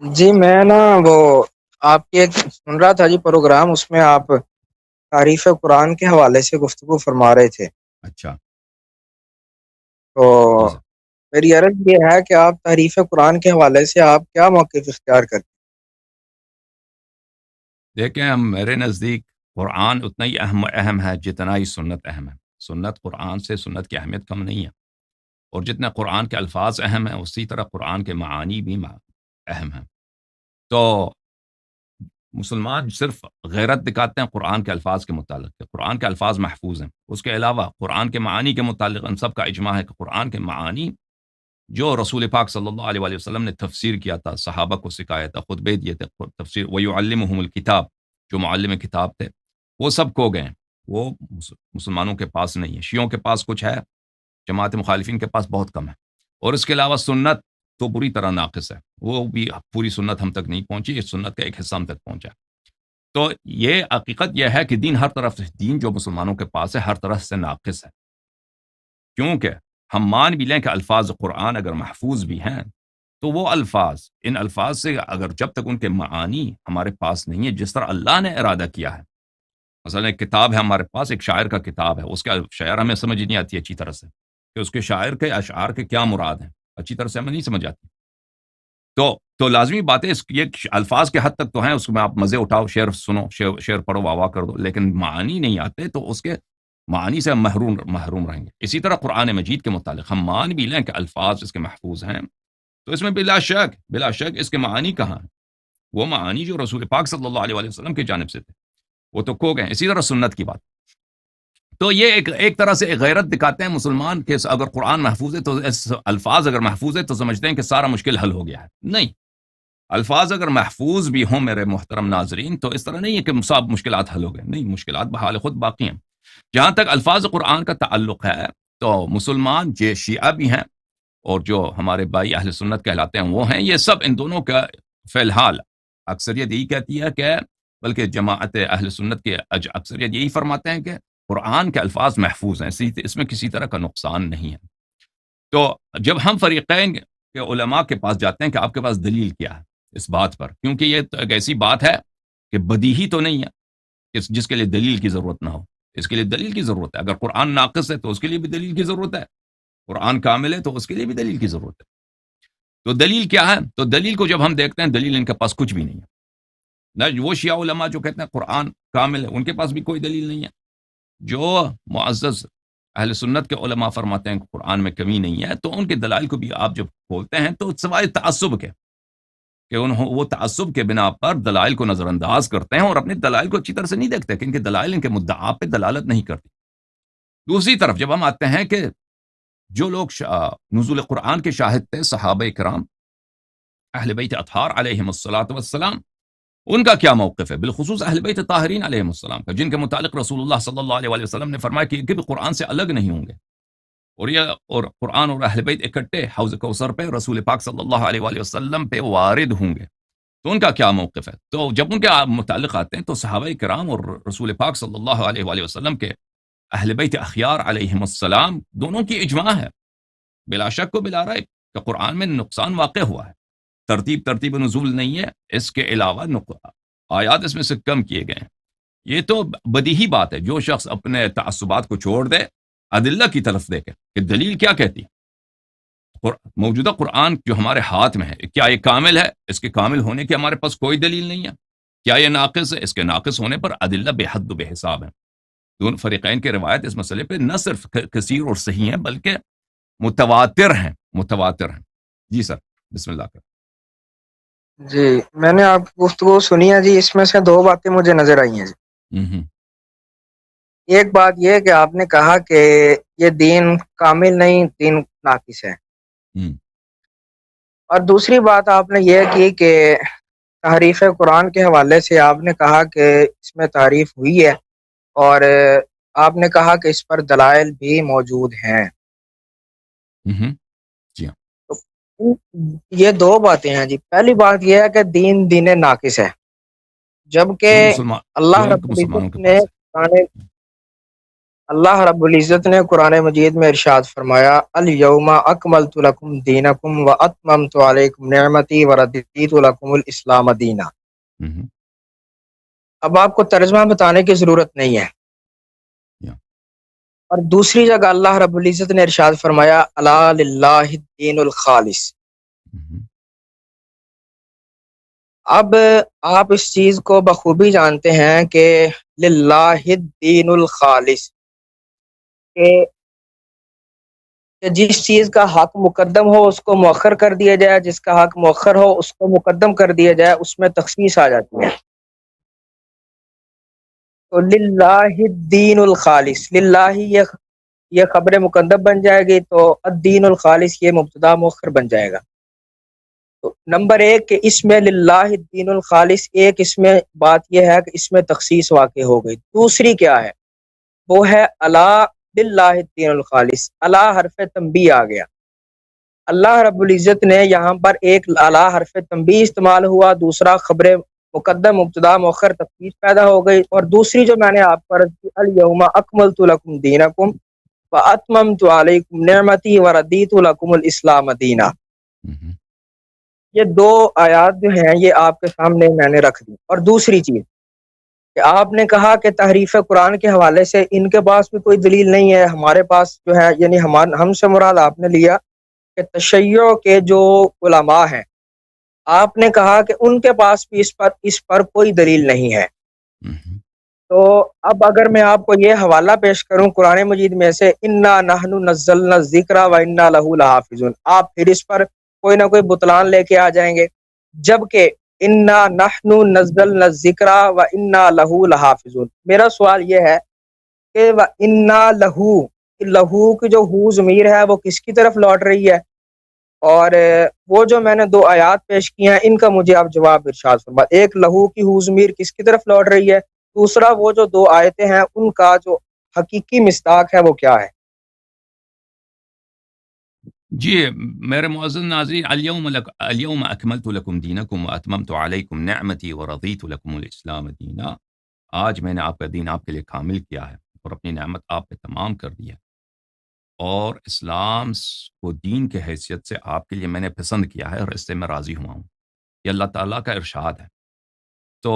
جی میں نا وہ آپ کی ایک سن رہا تھا جی پروگرام، اس میں آپ تعریف قرآن کے حوالے سے گفتگو فرما رہے تھے. اچھا تو جی سر. میری عرض یہ ہے کہ آپ تعریف قرآن کے حوالے سے آپ کیا موقف اختیار کرتے دیکھیں ہم میرے نزدیک قرآن اتنا ہی اہم ہے جتنا ہی سنت اہم ہے. سنت قرآن سے سنت کی اہمیت کم نہیں ہے، اور جتنا قرآن کے الفاظ اہم ہیں اسی طرح قرآن کے معانی بھی اہم ہیں. تو مسلمان صرف غیرت دکھاتے ہیں قرآن کے الفاظ کے متعلق کہ قرآن کے الفاظ محفوظ ہیں، اس کے علاوہ قرآن کے معانی کے متعلق ان سب کا اجماع ہے کہ قرآن کے معانی جو رسول پاک صلی اللہ علیہ وسلم نے تفسیر کیا تھا، صحابہ کو سکھایا تھا، خطبے دیے تھے تفسیر، وَيُعَلِّمُهُمُ الْكِتاب، جو معلم کتاب تھے، وہ سب کھو گئے ہیں. وہ مسلمانوں کے پاس نہیں ہے. شیعوں کے پاس کچھ ہے، جماعت مخالفین کے پاس بہت کم ہے. اور اس کے علاوہ سنت تو بری طرح ناقص ہے، وہ بھی پوری سنت ہم تک نہیں پہنچی، اس سنت کا ایک حصہ ہم تک پہنچا. تو یہ حقیقت یہ ہے کہ دین ہر طرف سے، دین جو مسلمانوں کے پاس ہے ہر طرف سے ناقص ہے. کیونکہ ہم مان بھی لیں کہ الفاظ قرآن اگر محفوظ بھی ہیں تو وہ الفاظ، ان الفاظ سے اگر جب تک ان کے معانی ہمارے پاس نہیں ہے جس طرح اللہ نے ارادہ کیا ہے. مثلا ایک کتاب ہے ہمارے پاس، ایک شاعر کا کتاب ہے، اس کا شاعر ہمیں سمجھ نہیں آتی اچھی طرح سے کہ اس کے شاعر کے اشعار کے کیا مراد ہیں، اچھی طرح سے ہمیں نہیں سمجھ آتی. تو لازمی بات ہے، یہ الفاظ کے حد تک تو ہیں، اس میں آپ مزے اٹھاؤ، شعر سنو، شعر پڑھو، واہ واہ کر دو، لیکن معانی نہیں آتے تو اس کے معانی سے ہم محروم رہیں گے. اسی طرح قرآن مجید کے متعلق ہم مان بھی لیں کہ الفاظ اس کے محفوظ ہیں، تو اس میں بلا شک اس کے معانی کہاں ہیں؟ وہ معانی جو رسول پاک صلی اللہ علیہ وسلم کی جانب سے تھے وہ تو کھو گئے. اسی طرح سنت کی بات، تو یہ ایک طرح سے ایک غیرت دکھاتے ہیں مسلمان کہ اگر قرآن محفوظ ہے تو الفاظ اگر محفوظ ہے تو سمجھتے ہیں کہ سارا مشکل حل ہو گیا ہے. نہیں، الفاظ اگر محفوظ بھی ہوں میرے محترم ناظرین تو اس طرح نہیں ہے کہ سب مشکلات حل ہو گئے، نہیں، مشکلات بحال خود باقی ہیں. جہاں تک الفاظ قرآن کا تعلق ہے تو مسلمان جو شیعہ بھی ہیں اور جو ہمارے بھائی اہل سنت کہلاتے ہیں وہ ہیں، یہ سب ان دونوں کا فی الحال اکثریت یہی کہتی ہے کہ، بلکہ جماعت اہل سنت کے اکثریت یہی فرماتے ہیں کہ قرآن کے الفاظ محفوظ ہیں، اس میں کسی طرح کا نقصان نہیں ہے. تو جب ہم فریقین کے علماء کے پاس جاتے ہیں کہ آپ کے پاس دلیل کیا ہے اس بات پر، کیونکہ یہ ایک ایسی بات ہے کہ بدیہی تو نہیں ہے جس کے لیے دلیل کی ضرورت نہ ہو، اس کے لیے دلیل کی ضرورت ہے. اگر قرآن ناقص ہے تو اس کے لیے بھی دلیل کی ضرورت ہے، قرآن کامل ہے تو اس کے لیے بھی دلیل کی ضرورت ہے. تو دلیل کیا ہے؟ تو دلیل کو جب ہم دیکھتے ہیں، دلیل ان کے پاس کچھ بھی نہیں ہے. نہ وہ شیعہ علماء جو کہتے ہیں قرآن کامل ہے ان کے پاس بھی کوئی دلیل نہیں ہے. جو معزز اہل سنت کے علماء فرماتے ہیں کہ قرآن میں کمی نہیں ہے، تو ان کے دلائل کو بھی آپ جب کھولتے ہیں تو سوائے تعصب کے کہ وہ تعصب کے بنا پر دلائل کو نظر انداز کرتے ہیں اور اپنے دلائل کو اچھی طرح سے نہیں دیکھتے کہ ان کے دلائل ان کے مدعا پہ دلالت نہیں کرتی. دوسری طرف جب ہم آتے ہیں کہ جو لوگ نزول قرآن کے شاہد تھے، صحابہ کرام، اہل بیت اطہار علیہم الصلاۃ والسلام، ان کا کیا موقف ہے، بالخصوص اہل بیت طاہرین علیہم السلام کا، جن کے متعلق رسول اللہ صلی اللہ علیہ وسلم نے فرمایا کہ یہ بھی قرآن سے الگ نہیں ہوں گے، اور قرآن اور اہل بیت اکٹھے حوض کوثر پہ رسول پاک صلی اللہ علیہ وسلم پہ وارد ہوں گے. تو ان کا کیا موقف ہے؟ تو جب ان کے متعلق آتے ہیں تو صحابہ کرام اور رسول پاک صلی اللہ علیہ وسلم کے اہل بیت اخیار علیہم السلام دونوں کی اجماع ہے، بلا شک و بلا رائب، کہ قرآن میں نقصان واقع ہوا ہے. ترتیب نزول نہیں ہے، اس کے علاوہ آیات اس میں سے کم کیے گئے ہیں. یہ تو بدیہی بات ہے. جو شخص اپنے تعصبات کو چھوڑ دے، ادلہ کی طرف دیکھے کہ دلیل کیا کہتی ہے. موجودہ قرآن جو ہمارے ہاتھ میں ہے، کیا یہ کامل ہے؟ اس کے کامل ہونے کی ہمارے پاس کوئی دلیل نہیں ہے. کیا یہ ناقص ہے؟ اس کے ناقص ہونے پر ادلہ بے حد و بے حساب ہیں. دونوں فریقین کے روایت اس مسئلے پہ نہ صرف کثیر اور صحیح ہیں بلکہ متواتر ہیں. جی سر، بسم اللہ کر. جی میں نے آپ کی گفتگو سنی ہے جی، اس میں سے دو باتیں مجھے نظر آئی ہیں جی. ایک بات یہ کہ آپ نے کہا کہ یہ دین کامل نہیں، دین ناقص ہے. اور دوسری بات آپ نے یہ کی کہ تحریف قرآن کے حوالے سے آپ نے کہا کہ اس میں تعریف ہوئی ہے، اور آپ نے کہا کہ اس پر دلائل بھی موجود ہیں. جی ہاں، تو یہ دو باتیں ہیں جی. پہلی بات یہ ہے کہ دین ناقص ہے، جو جبکہ اللہ جو ان رب مسلمانوں العزت کے نے پاس ہے. اللہ رب العزت نے قرآن مجید میں ارشاد فرمایا الیوم اکملت لکم دینکم و اتممت علیکم نعمتی و رضیت لکم الاسلام دینا۔ اب آپ کو ترجمہ بتانے کی ضرورت نہیں ہے۔ اور دوسری جگہ اللہ رب العزت نے ارشاد فرمایا الا للہ الدین الخالص۔ اب آپ اس چیز کو بخوبی جانتے ہیں کہ للہ الدین الخالص، کہ جس چیز کا حق مقدم ہو اس کو مؤخر کر دیا جائے، جس کا حق مؤخر ہو اس کو مقدم کر دیا جائے، اس میں تخصیص آ جاتی ہے۔ تو للہ الدین الخالص، للہ یہ خبر مقدم بن جائے گی، تو الدین الخالص یہ مبتدا مؤخر بن جائے گا۔ تو نمبر ایک کہ اس میں للہ الدین الخالص، ایک اس میں بات یہ ہے کہ اس میں تخصیص واقع ہو گئی۔ دوسری کیا ہے؟ وہ ہے الا للہ الدین الخالص، الا حرف تنبیہ آ گیا۔ اللہ رب العزت نے یہاں پر ایک الا حرف تنبیہ استعمال ہوا، دوسرا خبر مقدم مبتدا مؤخر تخصیص پیدا ہو گئی، اور دوسری جو میں نے آپ پر الیوم اکملت لکم دینکم واتممت علیکم نعمتی ورضیت لکم الاسلام دینا۔ یہ دو آیات جو ہیں یہ آپ کے سامنے میں نے رکھ دی۔ اور دوسری چیز کہ آپ نے کہا کہ تحریف قرآن کے حوالے سے ان کے پاس بھی کوئی دلیل نہیں ہے، ہمارے پاس جو ہے، یعنی ہم سے مراد آپ نے لیا کہ تشیع کے جو علماء ہیں، آپ نے کہا کہ ان کے پاس بھی اس پر کوئی دلیل نہیں ہے۔ تو اب اگر میں آپ کو یہ حوالہ پیش کروں قرآن مجید میں سے انا نحن نزلنا الذکر و انا لہ لحافظون، آپ پھر اس پر کوئی نہ کوئی بطلان لے کے آ جائیں گے، جبکہ انا نحن نزلنا الذکر و انا لہ لحافظون۔ میرا سوال یہ ہے کہ و انا لہو کی جو ہو ضمیر ہے وہ کس کی طرف لوٹ رہی ہے؟ اور وہ جو میں نے دو آیات پیش کی ہیں ان کا مجھے آپ جواب ارشاد فرما۔ ایک لہو کی ہو ضمیر کس کی طرف لوٹ رہی ہے، دوسرا وہ جو دو آیتیں ہیں ان کا جو حقیقی مصداق ہے وہ کیا ہے؟ جی میرے معزز ناظرین، الیوم اکملت لکم دینکم واتممت علیکم نعمتی ورضیت لکم الاسلام دینا۔ آج میں نے آپ کا دین آپ کے لیے کامل کیا ہے اور اپنی نعمت آپ پہ تمام کر دی ہے، اور اسلام کو دین کے حیثیت سے آپ کے لیے میں نے پسند کیا ہے اور اس سے میں راضی ہوا ہوں۔ یہ اللہ تعالیٰ کا ارشاد ہے۔ تو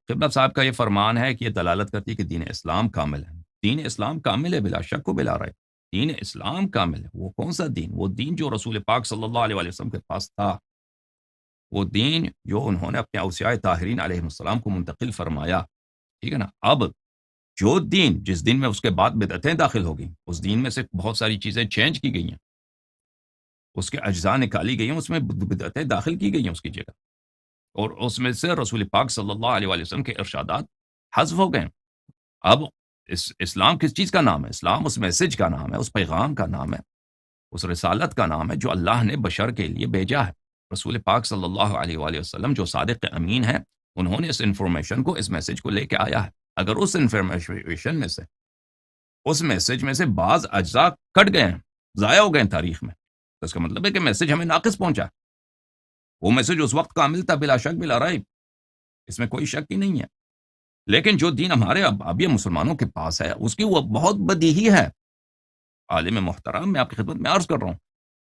قبلہ صاحب کا یہ فرمان ہے کہ یہ دلالت کرتی ہے کہ دین اسلام کامل ہے۔ دین اسلام کامل ہے بلا شک و بلا ریب، دین اسلام کامل ہے۔ وہ کون سا دین؟ وہ دین جو رسول پاک صلی اللہ علیہ وسلم کے پاس تھا، وہ دین جو انہوں نے اپنے اوصیاء طاہرین علیہ السلام کو منتقل فرمایا، ٹھیک ہے نا۔ اب جو دین، جس دین میں اس کے بعد بدعتیں داخل ہو گئیں، اس دین میں سے بہت ساری چیزیں چینج کی گئی ہیں، اس کے اجزاء نکالی گئی ہیں، اس میں بدعتیں داخل کی گئی ہیں اس کی جگہ، اور اس میں سے رسول پاک صلی اللہ علیہ وسلم کے ارشادات حذف ہو گئے۔ اب اسلام کس چیز کا نام ہے؟ اسلام اس میسج کا نام ہے، اس پیغام کا نام ہے، اس رسالت کا نام ہے جو اللہ نے بشر کے لیے بھیجا ہے۔ رسول پاک صلی اللہ علیہ وآلہ وسلم جو صادق امین ہیں، انہوں نے اس انفارمیشن کو، اس میسج کو لے کے آیا ہے۔ اگر اس انفارمیشن میں سے، اس میسج میں سے بعض اجزاء کٹ گئے ہیں، ضائع ہو گئے ہیں تاریخ میں، تو اس کا مطلب ہے کہ میسج ہمیں ناقص پہنچا ہے۔ وہ میسج اس وقت کامل تھا بلا شک بلا ریب، اس میں کوئی شک ہی نہیں ہے۔ لیکن جو دین ہمارے اب یہ مسلمانوں کے پاس ہے، اس کی وہ بہت بدیہی ہے۔ عالم محترم، میں آپ کی خدمت میں عرض کر رہا ہوں،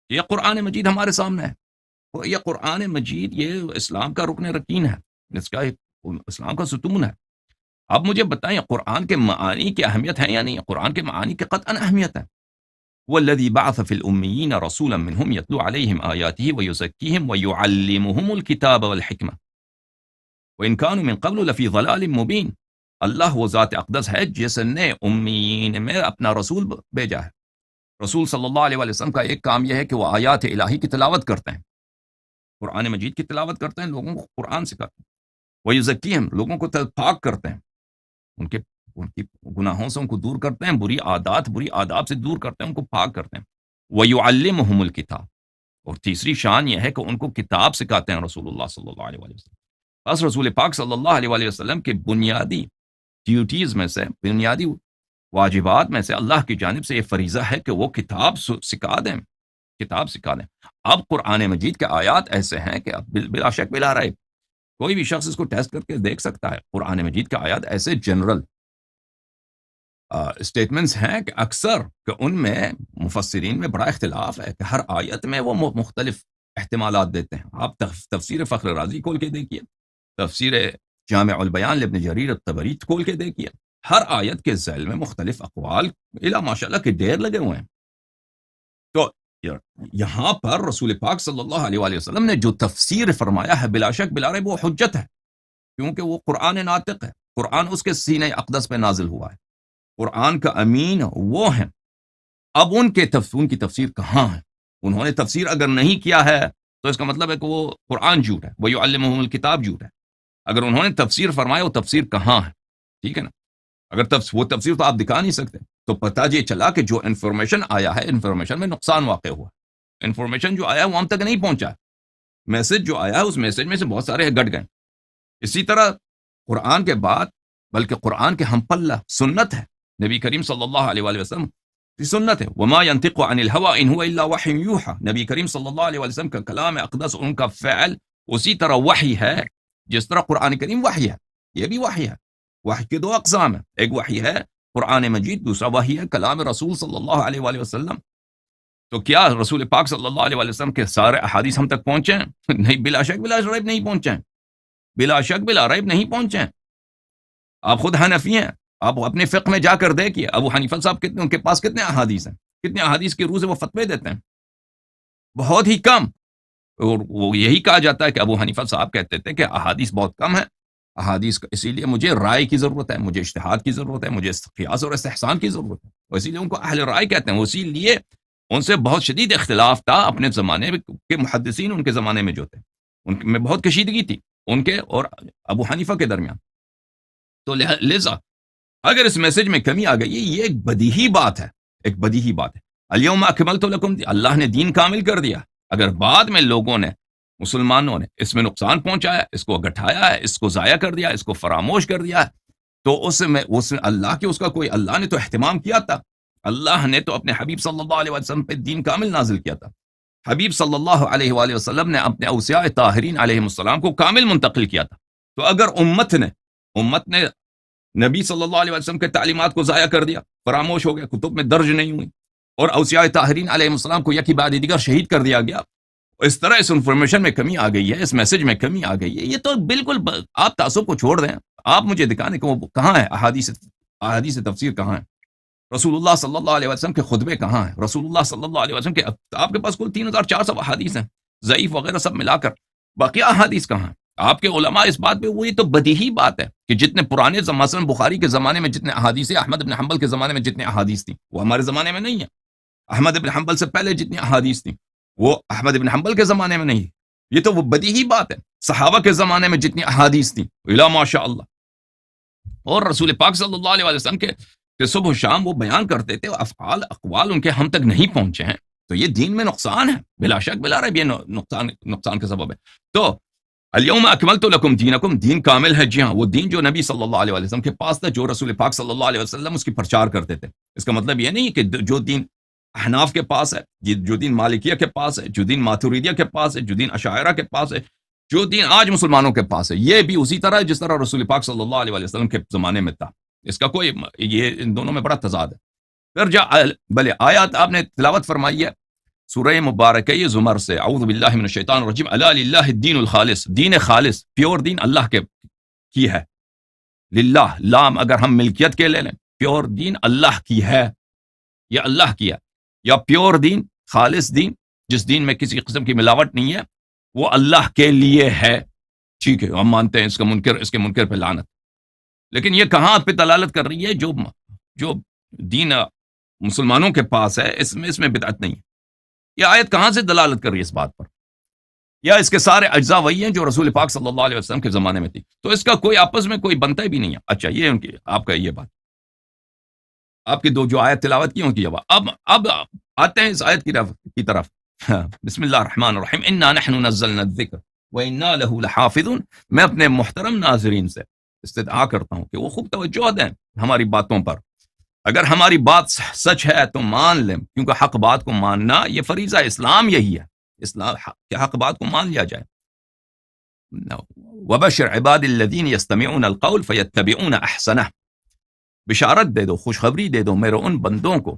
یہ قرآن مجید ہمارے سامنے ہے، یہ قرآن مجید یہ اسلام کا رکن رکین ہے، اس کا اسلام کا ستون ہے۔ اب مجھے بتائیں قرآن کے معانی کی اہمیت ہے یا نہیں؟ قرآن کے معانی کی قطعاً اہمیت ہے۔ والذی بعث فی الأمیین رسولا منہم یتلو علیہم آیاتہ ویزکیہم ویعلمہم الکتاب والحکمہ وإن كانوا من قبل لفی ضلال مبین۔ اللہ وہ ذات اقدس ہے جس نے امیین میں اپنا رسول بھیجا ہے۔ رسول صلی اللہ علیہ وسلم کا ایک کام یہ ہے کہ وہ آیات الہی کی تلاوت کرتے ہیں، قرآن مجید کی تلاوت کرتے ہیں، لوگوں کو قرآن سکھاتے ہیں، ویزکیہم، لوگوں کو پاک کرتے ہیں، ان کی گناہوں سے ان کو دور کرتے ہیں، بری عادات بری آداب سے دور کرتے ہیں، ان کو پاک کرتے ہیں۔ وَيُعَلِّمُهُمُ الْكِتَابَ، اور تیسری شان یہ ہے کہ ان کو کتاب سکھاتے ہیں رسول اللہ صلی اللہ علیہ وسلم۔ بس رسول پاک صلی اللہ علیہ وسلم کے بنیادی ڈیوٹیز میں سے، بنیادی واجبات میں سے اللہ کی جانب سے یہ فریضہ ہے کہ وہ کتاب سکھا دیں، کتاب سکھا دیں۔ اب قرآن مجید کے آیات ایسے ہیں کہ اب بلا شک بلا ریب کوئی بھی شخص اس کو ٹیسٹ کر کے دیکھ سکتا ہے۔ قرآن مجید کے آیات ایسے جنرل اسٹیٹمنٹس ہیں کہ اکثر کہ ان میں مفسرین میں بڑا اختلاف ہے کہ ہر آیت میں وہ مختلف احتمالات دیتے ہیں. آپ تفسیر فخر رازی کھول کے دیکھیے, تفسیر جامع البیان لابن جریر الطبری کھول کے دیکھیے, ہر آیت کے ذیل میں مختلف اقوال الا ماشاءاللہ کے ڈھیر لگے ہوئے ہیں. تو یہاں پر رسول پاک صلی اللہ علیہ وآلہ وسلم نے جو تفسیر فرمایا ہے بلا شک بلا ریب وہ حجت ہے, کیونکہ وہ قرآن ناطق ہے, قرآن اس کے سینہ اقدس پہ نازل ہوا ہے, قرآن کا امین وہ ہیں. اب ان کی تفسیر کہاں ہے؟ انہوں نے تفسیر اگر نہیں کیا ہے تو اس کا مطلب ہے کہ وہ قرآن جھوٹ ہے, وہ یعلمہم الکتاب جھوٹ ہے. اگر انہوں نے تفسیر فرمایا وہ تفسیر کہاں ہے؟ ٹھیک ہے نا, اگر وہ تفسیر تو آپ دکھا نہیں سکتے, تو پتہ یہ چلا کہ جو انفارمیشن آیا ہے انفارمیشن میں نقصان واقع ہوا, انفارمیشن جو آیا وہ ہم تک نہیں پہنچا, میسج جو آیا اس میسج میں سے بہت سارے گٹ گئے. اسی طرح قرآن کے بعد بلکہ قرآن کے ہم پلہ سنت ہے, نبی کریم صلی اللہ علیہ وآلہ وسلم کی سنت ہے. وما ينطق عن الهوى ان هو الا وحی یوحى, نبی کریم صلی اللہ علیہ وآلہ وسلم کا کلام اقدس, ان کا فعل اسی طرح وحی ہے جس طرح قرآن کریم وحی ہے. یہ بھی وحی ہے. وحی کے دو اقسام ہیں, ایک وحی ہے قرآن مجید, دوسرا وحی ہے کلام رسول صلی اللہ علیہ وآلہ وسلم. تو کیا رسول پاک صلی اللہ علیہ وآلہ وسلم کے سارے احادیث ہم تک پہنچے ہیں؟ نہیں, بلا شک بلا ریب نہیں پہنچے ہیں, بلا شک بلا ریب نہیں پہنچے ہیں. آپ خود حنفی ہیں, آپ اپنے فقہ میں جا کر دیکھیے ابو حنیفہ صاحب کتنے, ان کے پاس کتنے احادیث ہیں, کتنے احادیث کے روح سے وہ فتوے دیتے ہیں؟ بہت ہی کم. اور وہ یہی کہا جاتا ہے کہ ابو حنیفہ صاحب کہتے تھے کہ احادیث بہت کم ہے, احادیث اسی لیے مجھے رائے کی ضرورت ہے, مجھے اجتہاد کی ضرورت ہے, مجھے قیاس اور استحسان کی ضرورت ہے. اسی لیے ان کو اہل رائے کہتے ہیں. اسی لیے ان سے بہت شدید اختلاف تھا اپنے زمانے کے محدثین, ان کے زمانے میں جو تھے ان میں بہت کشیدگی تھی ان کے اور ابو حنیفہ کے درمیان. تو لہذا اگر اس میسج میں کمی آ گئی, یہ ایک بدیہی بات ہے, ایک بدیہی بات ہے. الیوم اکملت لکم, اللہ نے دین کامل کر دیا. اگر بعد میں لوگوں نے, مسلمانوں نے اس میں نقصان پہنچایا, اس کو گٹھایا ہے, اس کو ضائع کر دیا, اس کو فراموش کر دیا ہے, تو اس میں اللہ کے اس کا کوئی, اللہ نے تو اہتمام کیا تھا, اللہ نے تو اپنے حبیب صلی اللہ علیہ وسلم پہ دین کامل نازل کیا تھا. حبیب صلی اللہ علیہ وآلہ وسلم نے اپنے اوصیاء طاہرین علیہ السلام کو کامل منتقل کیا تھا. تو اگر امت نے نبی صلی اللہ علیہ وسلم کے تعلیمات کو ضائع کر دیا, فراموش ہو گیا, کتب میں درج نہیں ہوئی, اور اوصیاء طاہرین علیہ السلام کو یکی بعد دیگر شہید کر دیا گیا, اس طرح اس انفارمیشن میں کمی آ گئی ہے, اس میسج میں کمی آ گئی ہے, یہ تو بالکل آپ تعصب کو چھوڑ دیں, آپ مجھے دکھانے کہ وہ کہاں ہے احادیث تفسیر کہاں ہے, رسول اللہ صلی اللہ علیہ وسلم کے خطبے کہاں ہیں, رسول اللہ صلی اللہ علیہ وسلم کے, آپ کے پاس کل 3400 احادیث ہیں ضعیف وغیرہ سب ملا کر, باقی احادیث کہاں ہیں؟ آپ کے علماء اس بات پہ, وہی تو بدیہی بات ہے کہ جتنے پرانے مثلا بخاری کے زمانے میں جتنے احادیث ہیں, احمد بن حنبل کے زمانے میں جتنے احادیث تھیں وہ ہمارے زمانے میں نہیں ہے. احمد بن حنبل سے پہلے جتنی احادیث تھیں وہ احمد بن حنبل کے زمانے میں نہیں. یہ تو وہ بدیہی بات ہے. صحابہ کے زمانے میں جتنی احادیث تھیں الا ماشاء اللہ, اور رسول پاک صلی اللہ علیہ وسلم کے صبح و شام وہ بیان کرتے تھے, افعال اقوال ان کے ہم تک نہیں پہنچے ہیں, تو یہ دین میں نقصان ہے, بلا شک بلا ریب یہ نقصان کا سبب ہے. تو الیوم اکملت لکم دینکم, دین کامل ہے. جی ہاں, وہ دین جو نبی صلی اللہ علیہ وسلم کے پاس تھا, جو رسول پاک صلی اللہ علیہ وسلم اس کی پرچار کرتے تھے. اس کا مطلب یہ نہیں کہ جو دین احناف کے پاس ہے, جو دین مالکیہ کے پاس ہے, جو دین ماتوریدیہ کے پاس ہے, جو دین اشاعرہ کے پاس ہے, جو دین آج مسلمانوں کے پاس ہے, یہ بھی اسی طرح جس طرح رسول پاک صلی اللہ علیہ وسلم کے زمانے میں تھا. اس کا کوئی, یہ ان دونوں میں بڑا تضاد ہے. پھر بھلے آیات آپ نے تلاوت فرمائی ہے سورہ مبارکہ زمر سے, اعوذ باللہ من الشیطان الرجیم, الا للہ الدین الخالص, دین خالص پیور دین اللہ کے کی ہے. للہ لام اگر ہم ملکیت کے لے لیں, پیور دین اللہ کی ہے, یا اللہ کی ہے, یا پیور دین خالص دین جس دین میں کسی قسم کی ملاوٹ نہیں ہے وہ اللہ کے لیے ہے. ٹھیک ہے, ہم مانتے ہیں اس کے منکر پہ لعنت, لیکن یہ کہاں پہ دلالت کر رہی ہے؟ جو دین مسلمانوں کے پاس ہے اس میں بدعت نہیں ہے. یہ آیت کہاں سے دلالت کر رہی ہے اس بات پر؟ یا اس کے سارے اجزاء وہی ہیں جو رسول پاک صلی اللہ علیہ وسلم کے زمانے میں تھی, تو اس کا کوئی آپس میں کوئی بنتا بھی نہیں ہے. اچھا, یہ ان کی آپ کا یہ بات, آپ کی دو جو آیت تلاوت کی ان کی جواب. اب آتے ہیں اس آیت کی طرف. بسم اللہ الرحمن الرحیم, انا نحن نزلنا الذکر وانا له لحافظون. میں اپنے محترم ناظرین سے استدعا کرتا ہوں کہ وہ خوب توجہ دیں ہماری باتوں پر. اگر ہماری بات سچ ہے تو مان لیں, کیونکہ حق بات کو ماننا یہ فریضہ اسلام یہی ہے, اسلام کہ حق بات کو مان لیا جائے. وبشر عباد الذین یستمعون القول فیتبعون احسنہ. بشارت دے دو، خوشخبری دے دو میرے ان بندوں کو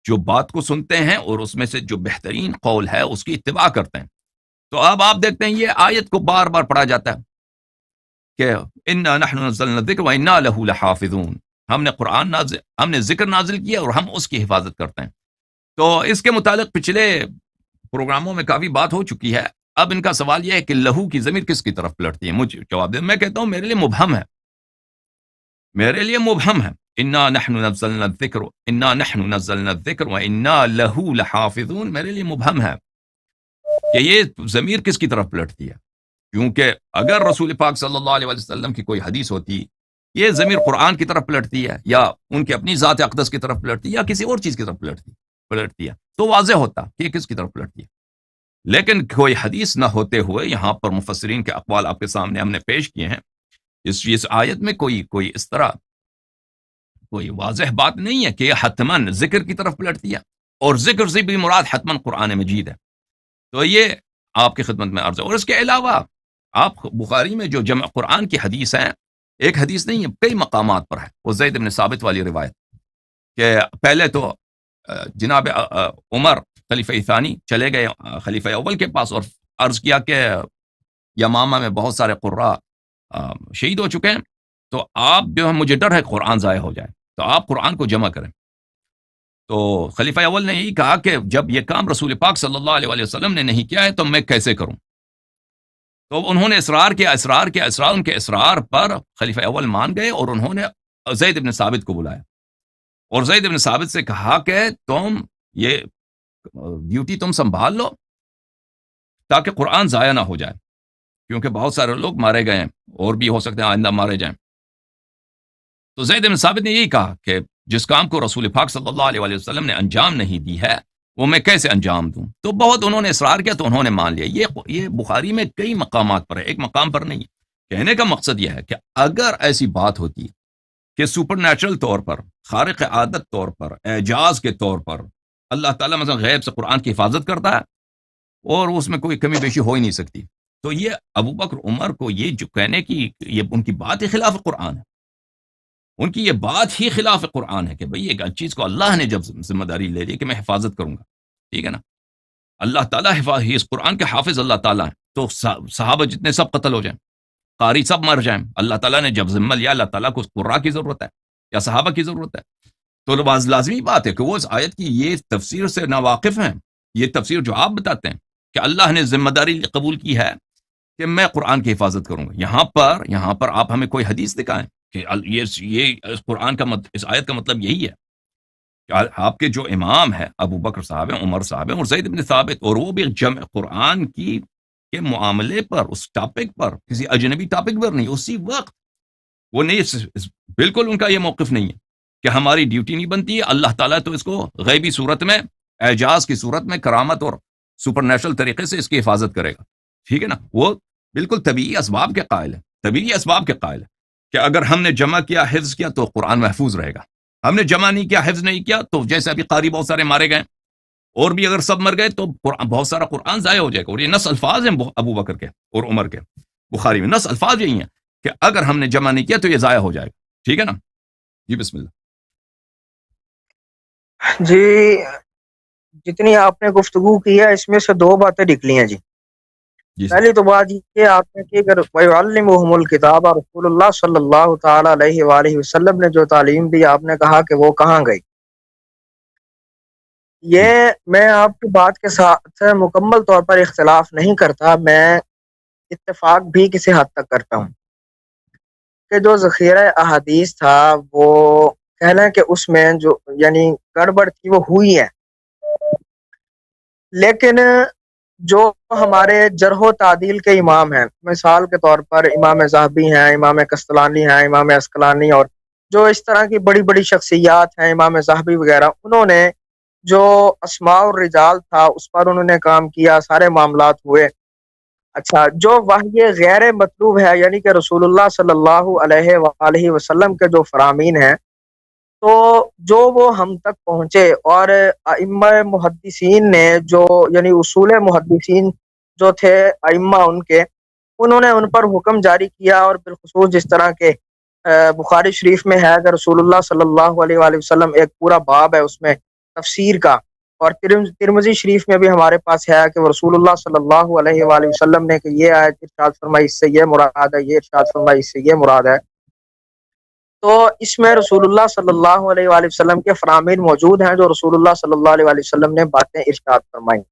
جو بات کو سنتے ہیں اور اس میں سے جو بہترین قول ہے اس کی اتباع کرتے ہیں. تو اب آپ دیکھتے ہیں یہ آیت کو بار بار پڑھا جاتا ہے کہ انا نحن نزلنا الذکر وانا له لحافظون، ہم نے ذکر نازل کیا اور ہم اس کی حفاظت کرتے ہیں. تو اس کے متعلق پچھلے پروگراموں میں کافی بات ہو چکی ہے. اب ان کا سوال یہ ہے کہ لہو کی ضمیر کس کی طرف پلٹتی ہے. مجھے جواب دے. میں کہتا ہوں میرے لیے مبہم ہے، میرے لیے مبہم ہے. انا نحن نزلنا الذکر وانا له لحافظون میرے لیے مبہم ہے کہ یہ ضمیر کس کی طرف پلٹتی ہے. کیونکہ اگر رسول پاک صلی اللہ علیہ وسلم کی کوئی حدیث ہوتی یہ ضمیر قرآن کی طرف پلٹتی ہے یا ان کی اپنی ذات اقدس کی طرف پلٹتی ہے یا کسی اور چیز کی طرف پلٹتی ہے تو واضح ہوتا کہ یہ کس کی طرف پلٹتی ہے. لیکن کوئی حدیث نہ ہوتے ہوئے یہاں پر مفسرین کے اقوال آپ کے سامنے ہم نے پیش کیے ہیں. اس آیت میں کوئی اس طرح کوئی واضح بات نہیں ہے کہ یہ حتماً ذکر کی طرف پلٹتی ہے، اور ذکر سے بھی مراد حتماً قرآن مجید ہے. تو یہ آپ کی خدمت میں عرض ہے. اور اس کے علاوہ آپ بخاری میں جو جمع قرآن کی حدیث ہیں، ایک حدیث نہیں ہے، کئی مقامات پر ہے. وہ زید بن ثابت والی روایت کہ پہلے تو جناب عمر خلیفہ ثانی چلے گئے خلیفہ اول کے پاس اور عرض کیا کہ یمامہ میں بہت سارے قراء شہید ہو چکے ہیں، تو آپ جو ہے مجھے ڈر ہے قرآن ضائع ہو جائے، تو آپ قرآن کو جمع کریں. تو خلیفہ اول نے یہی کہا کہ جب یہ کام رسول پاک صلی اللہ علیہ وسلم نے نہیں کیا ہے تو میں کیسے کروں. تو انہوں نے اصرار کیا، ان کے اصرار پر خلیفہ اول مان گئے اور انہوں نے زید بن ثابت کو بلایا اور زید بن ثابت سے کہا کہ تم یہ ڈیوٹی تم سنبھال لو تاکہ قرآن ضائع نہ ہو جائے، کیونکہ بہت سارے لوگ مارے گئے ہیں اور بھی ہو سکتے ہیں آئندہ مارے جائیں. تو زید بن ثابت نے یہی کہا کہ جس کام کو رسول پاک صلی اللہ علیہ وسلم نے انجام نہیں دی ہے وہ میں کیسے انجام دوں. تو بہت انہوں نے اصرار کیا تو انہوں نے مان لیا. یہ بخاری میں کئی مقامات پر ہے، ایک مقام پر نہیں. کہنے کا مقصد یہ ہے کہ اگر ایسی بات ہوتی کہ سپر نیچرل طور پر، خارق عادت طور پر، اعجاز کے طور پر اللہ تعالیٰ مثلا غیب سے قرآن کی حفاظت کرتا ہے اور اس میں کوئی کمی بیشی ہو ہی نہیں سکتی، تو یہ ابو بکر عمر کو یہ جو کہنے کی یہ ان کی بات ہی خلاف قرآن ہے. ان کی یہ بات ہی خلاف قرآن ہے کہ بھئی ایک چیز کو اللہ نے جب ذمہ داری لے لی کہ میں حفاظت کروں گا، ٹھیک ہے نا، اللہ تعالیٰ اس قرآن کے حافظ اللہ تعالیٰ ہیں، تو صحابہ جتنے سب قتل ہو جائیں، قاری سب مر جائیں. اللہ تعالیٰ نے جب ذمہ لیا، اللہ تعالیٰ کو قراء کی ضرورت ہے یا صحابہ کی ضرورت ہے. تو لازمی بات ہے کہ وہ اس آیت کی یہ تفسیر سے ناواقف ہیں. یہ تفسیر جو آپ بتاتے ہیں کہ اللہ نے ذمہ داری قبول کی ہے کہ میں قرآن کی حفاظت کروں گا، یہاں پر آپ ہمیں کوئی حدیث دکھائیں کہ یہ قرآن کا اس آیت کا مطلب یہی ہے کہ آپ کے جو امام ہے ابو بکر صاحب ہیں، عمر صاحب ہیں اور زید بن ثابت، اور وہ بھی جمع قرآن کے معاملے پر، اس ٹاپک پر، کسی اجنبی ٹاپک پر نہیں، اسی وقت وہ نہیں، بالکل ان کا یہ موقف نہیں ہے کہ ہماری ڈیوٹی نہیں بنتی ہے. اللہ تعالیٰ تو اس کو غیبی صورت میں، اعجاز کی صورت میں، کرامت اور سپر نیچرل طریقے سے اس کی حفاظت کرے گا، ٹھیک ہے نا. وہ بالکل طبیعی اسباب کے قائل ہے کہ اگر ہم نے جمع کیا، حفظ کیا تو قرآن محفوظ رہے گا. ہم نے جمع نہیں کیا، حفظ نہیں کیا، تو جیسے ابھی قاری بہت سارے مارے گئے اور بھی اگر سب مر گئے تو بہت سارا قرآن ضائع ہو جائے گا. اور یہ نص الفاظ ہیں ابو بکر کے اور عمر کے، بخاری میں نص الفاظ یہی ہیں کہ اگر ہم نے جمع نہیں کیا تو یہ ضائع ہو جائے گا، ٹھیک ہے نا. جی بسم اللہ. جی جتنی آپ نے گفتگو کی ہے اس میں سے دو باتیں نکلی ہیں. جی پہلی تو بات یہ آپ نے کی کہ وَيُعَلِّمُهُمُ الْكِتَابَ رسول اللہ صلی اللہ تعالی علیہ وآلہ وسلم نے جو تعلیم دی، آپ نے کہا کہ وہ کہاں گئی. یہ میں آپ کی بات کے ساتھ مکمل طور پر اختلاف نہیں کرتا، میں اتفاق بھی کسی حد تک کرتا ہوں کہ جو ذخیرہ احادیث تھا وہ کہہ لیں کہ اس میں جو یعنی گڑبڑ تھی وہ ہوئی ہے، لیکن جو ہمارے جرح و تعدیل کے امام ہیں، مثال کے طور پر امام ذہبی ہیں، امام قسطلانی ہیں، امام عسقلانی، اور جو اس طرح کی بڑی بڑی شخصیات ہیں، امام ذہبی وغیرہ، انہوں نے جو اسماء الرجال تھا اس پر انہوں نے کام کیا، سارے معاملات ہوئے. اچھا، جو وحی غیر مطلوب ہے یعنی کہ رسول اللہ صلی اللہ علیہ وآلہ وسلم کے جو فرامین ہیں، تو جو وہ ہم تک پہنچے، اور ائمہ محدثین نے جو یعنی اصول محدثین جو تھے ائمہ ان کے، انہوں نے ان پر حکم جاری کیا، اور بالخصوص جس طرح کے بخاری شریف میں ہے کہ رسول اللہ صلی اللہ علیہ وآلہ وسلم ایک پورا باب ہے اس میں تفسیر کا، اور ترمذی شریف میں بھی ہمارے پاس ہے کہ رسول اللہ صلی اللہ علیہ وآلہ وسلم نے کہ یہ آیت ارشاد فرمائی اس سے یہ مراد ہے، یہ ارشاد فرمائی اس سے یہ مراد ہے۔ تو اس میں رسول اللہ صلی اللہ علیہ وآلہ وسلم کے فرامین موجود ہیں جو رسول اللہ صلی اللہ علیہ وآلہ وسلم نے باتیں ارشاد فرمائیں۔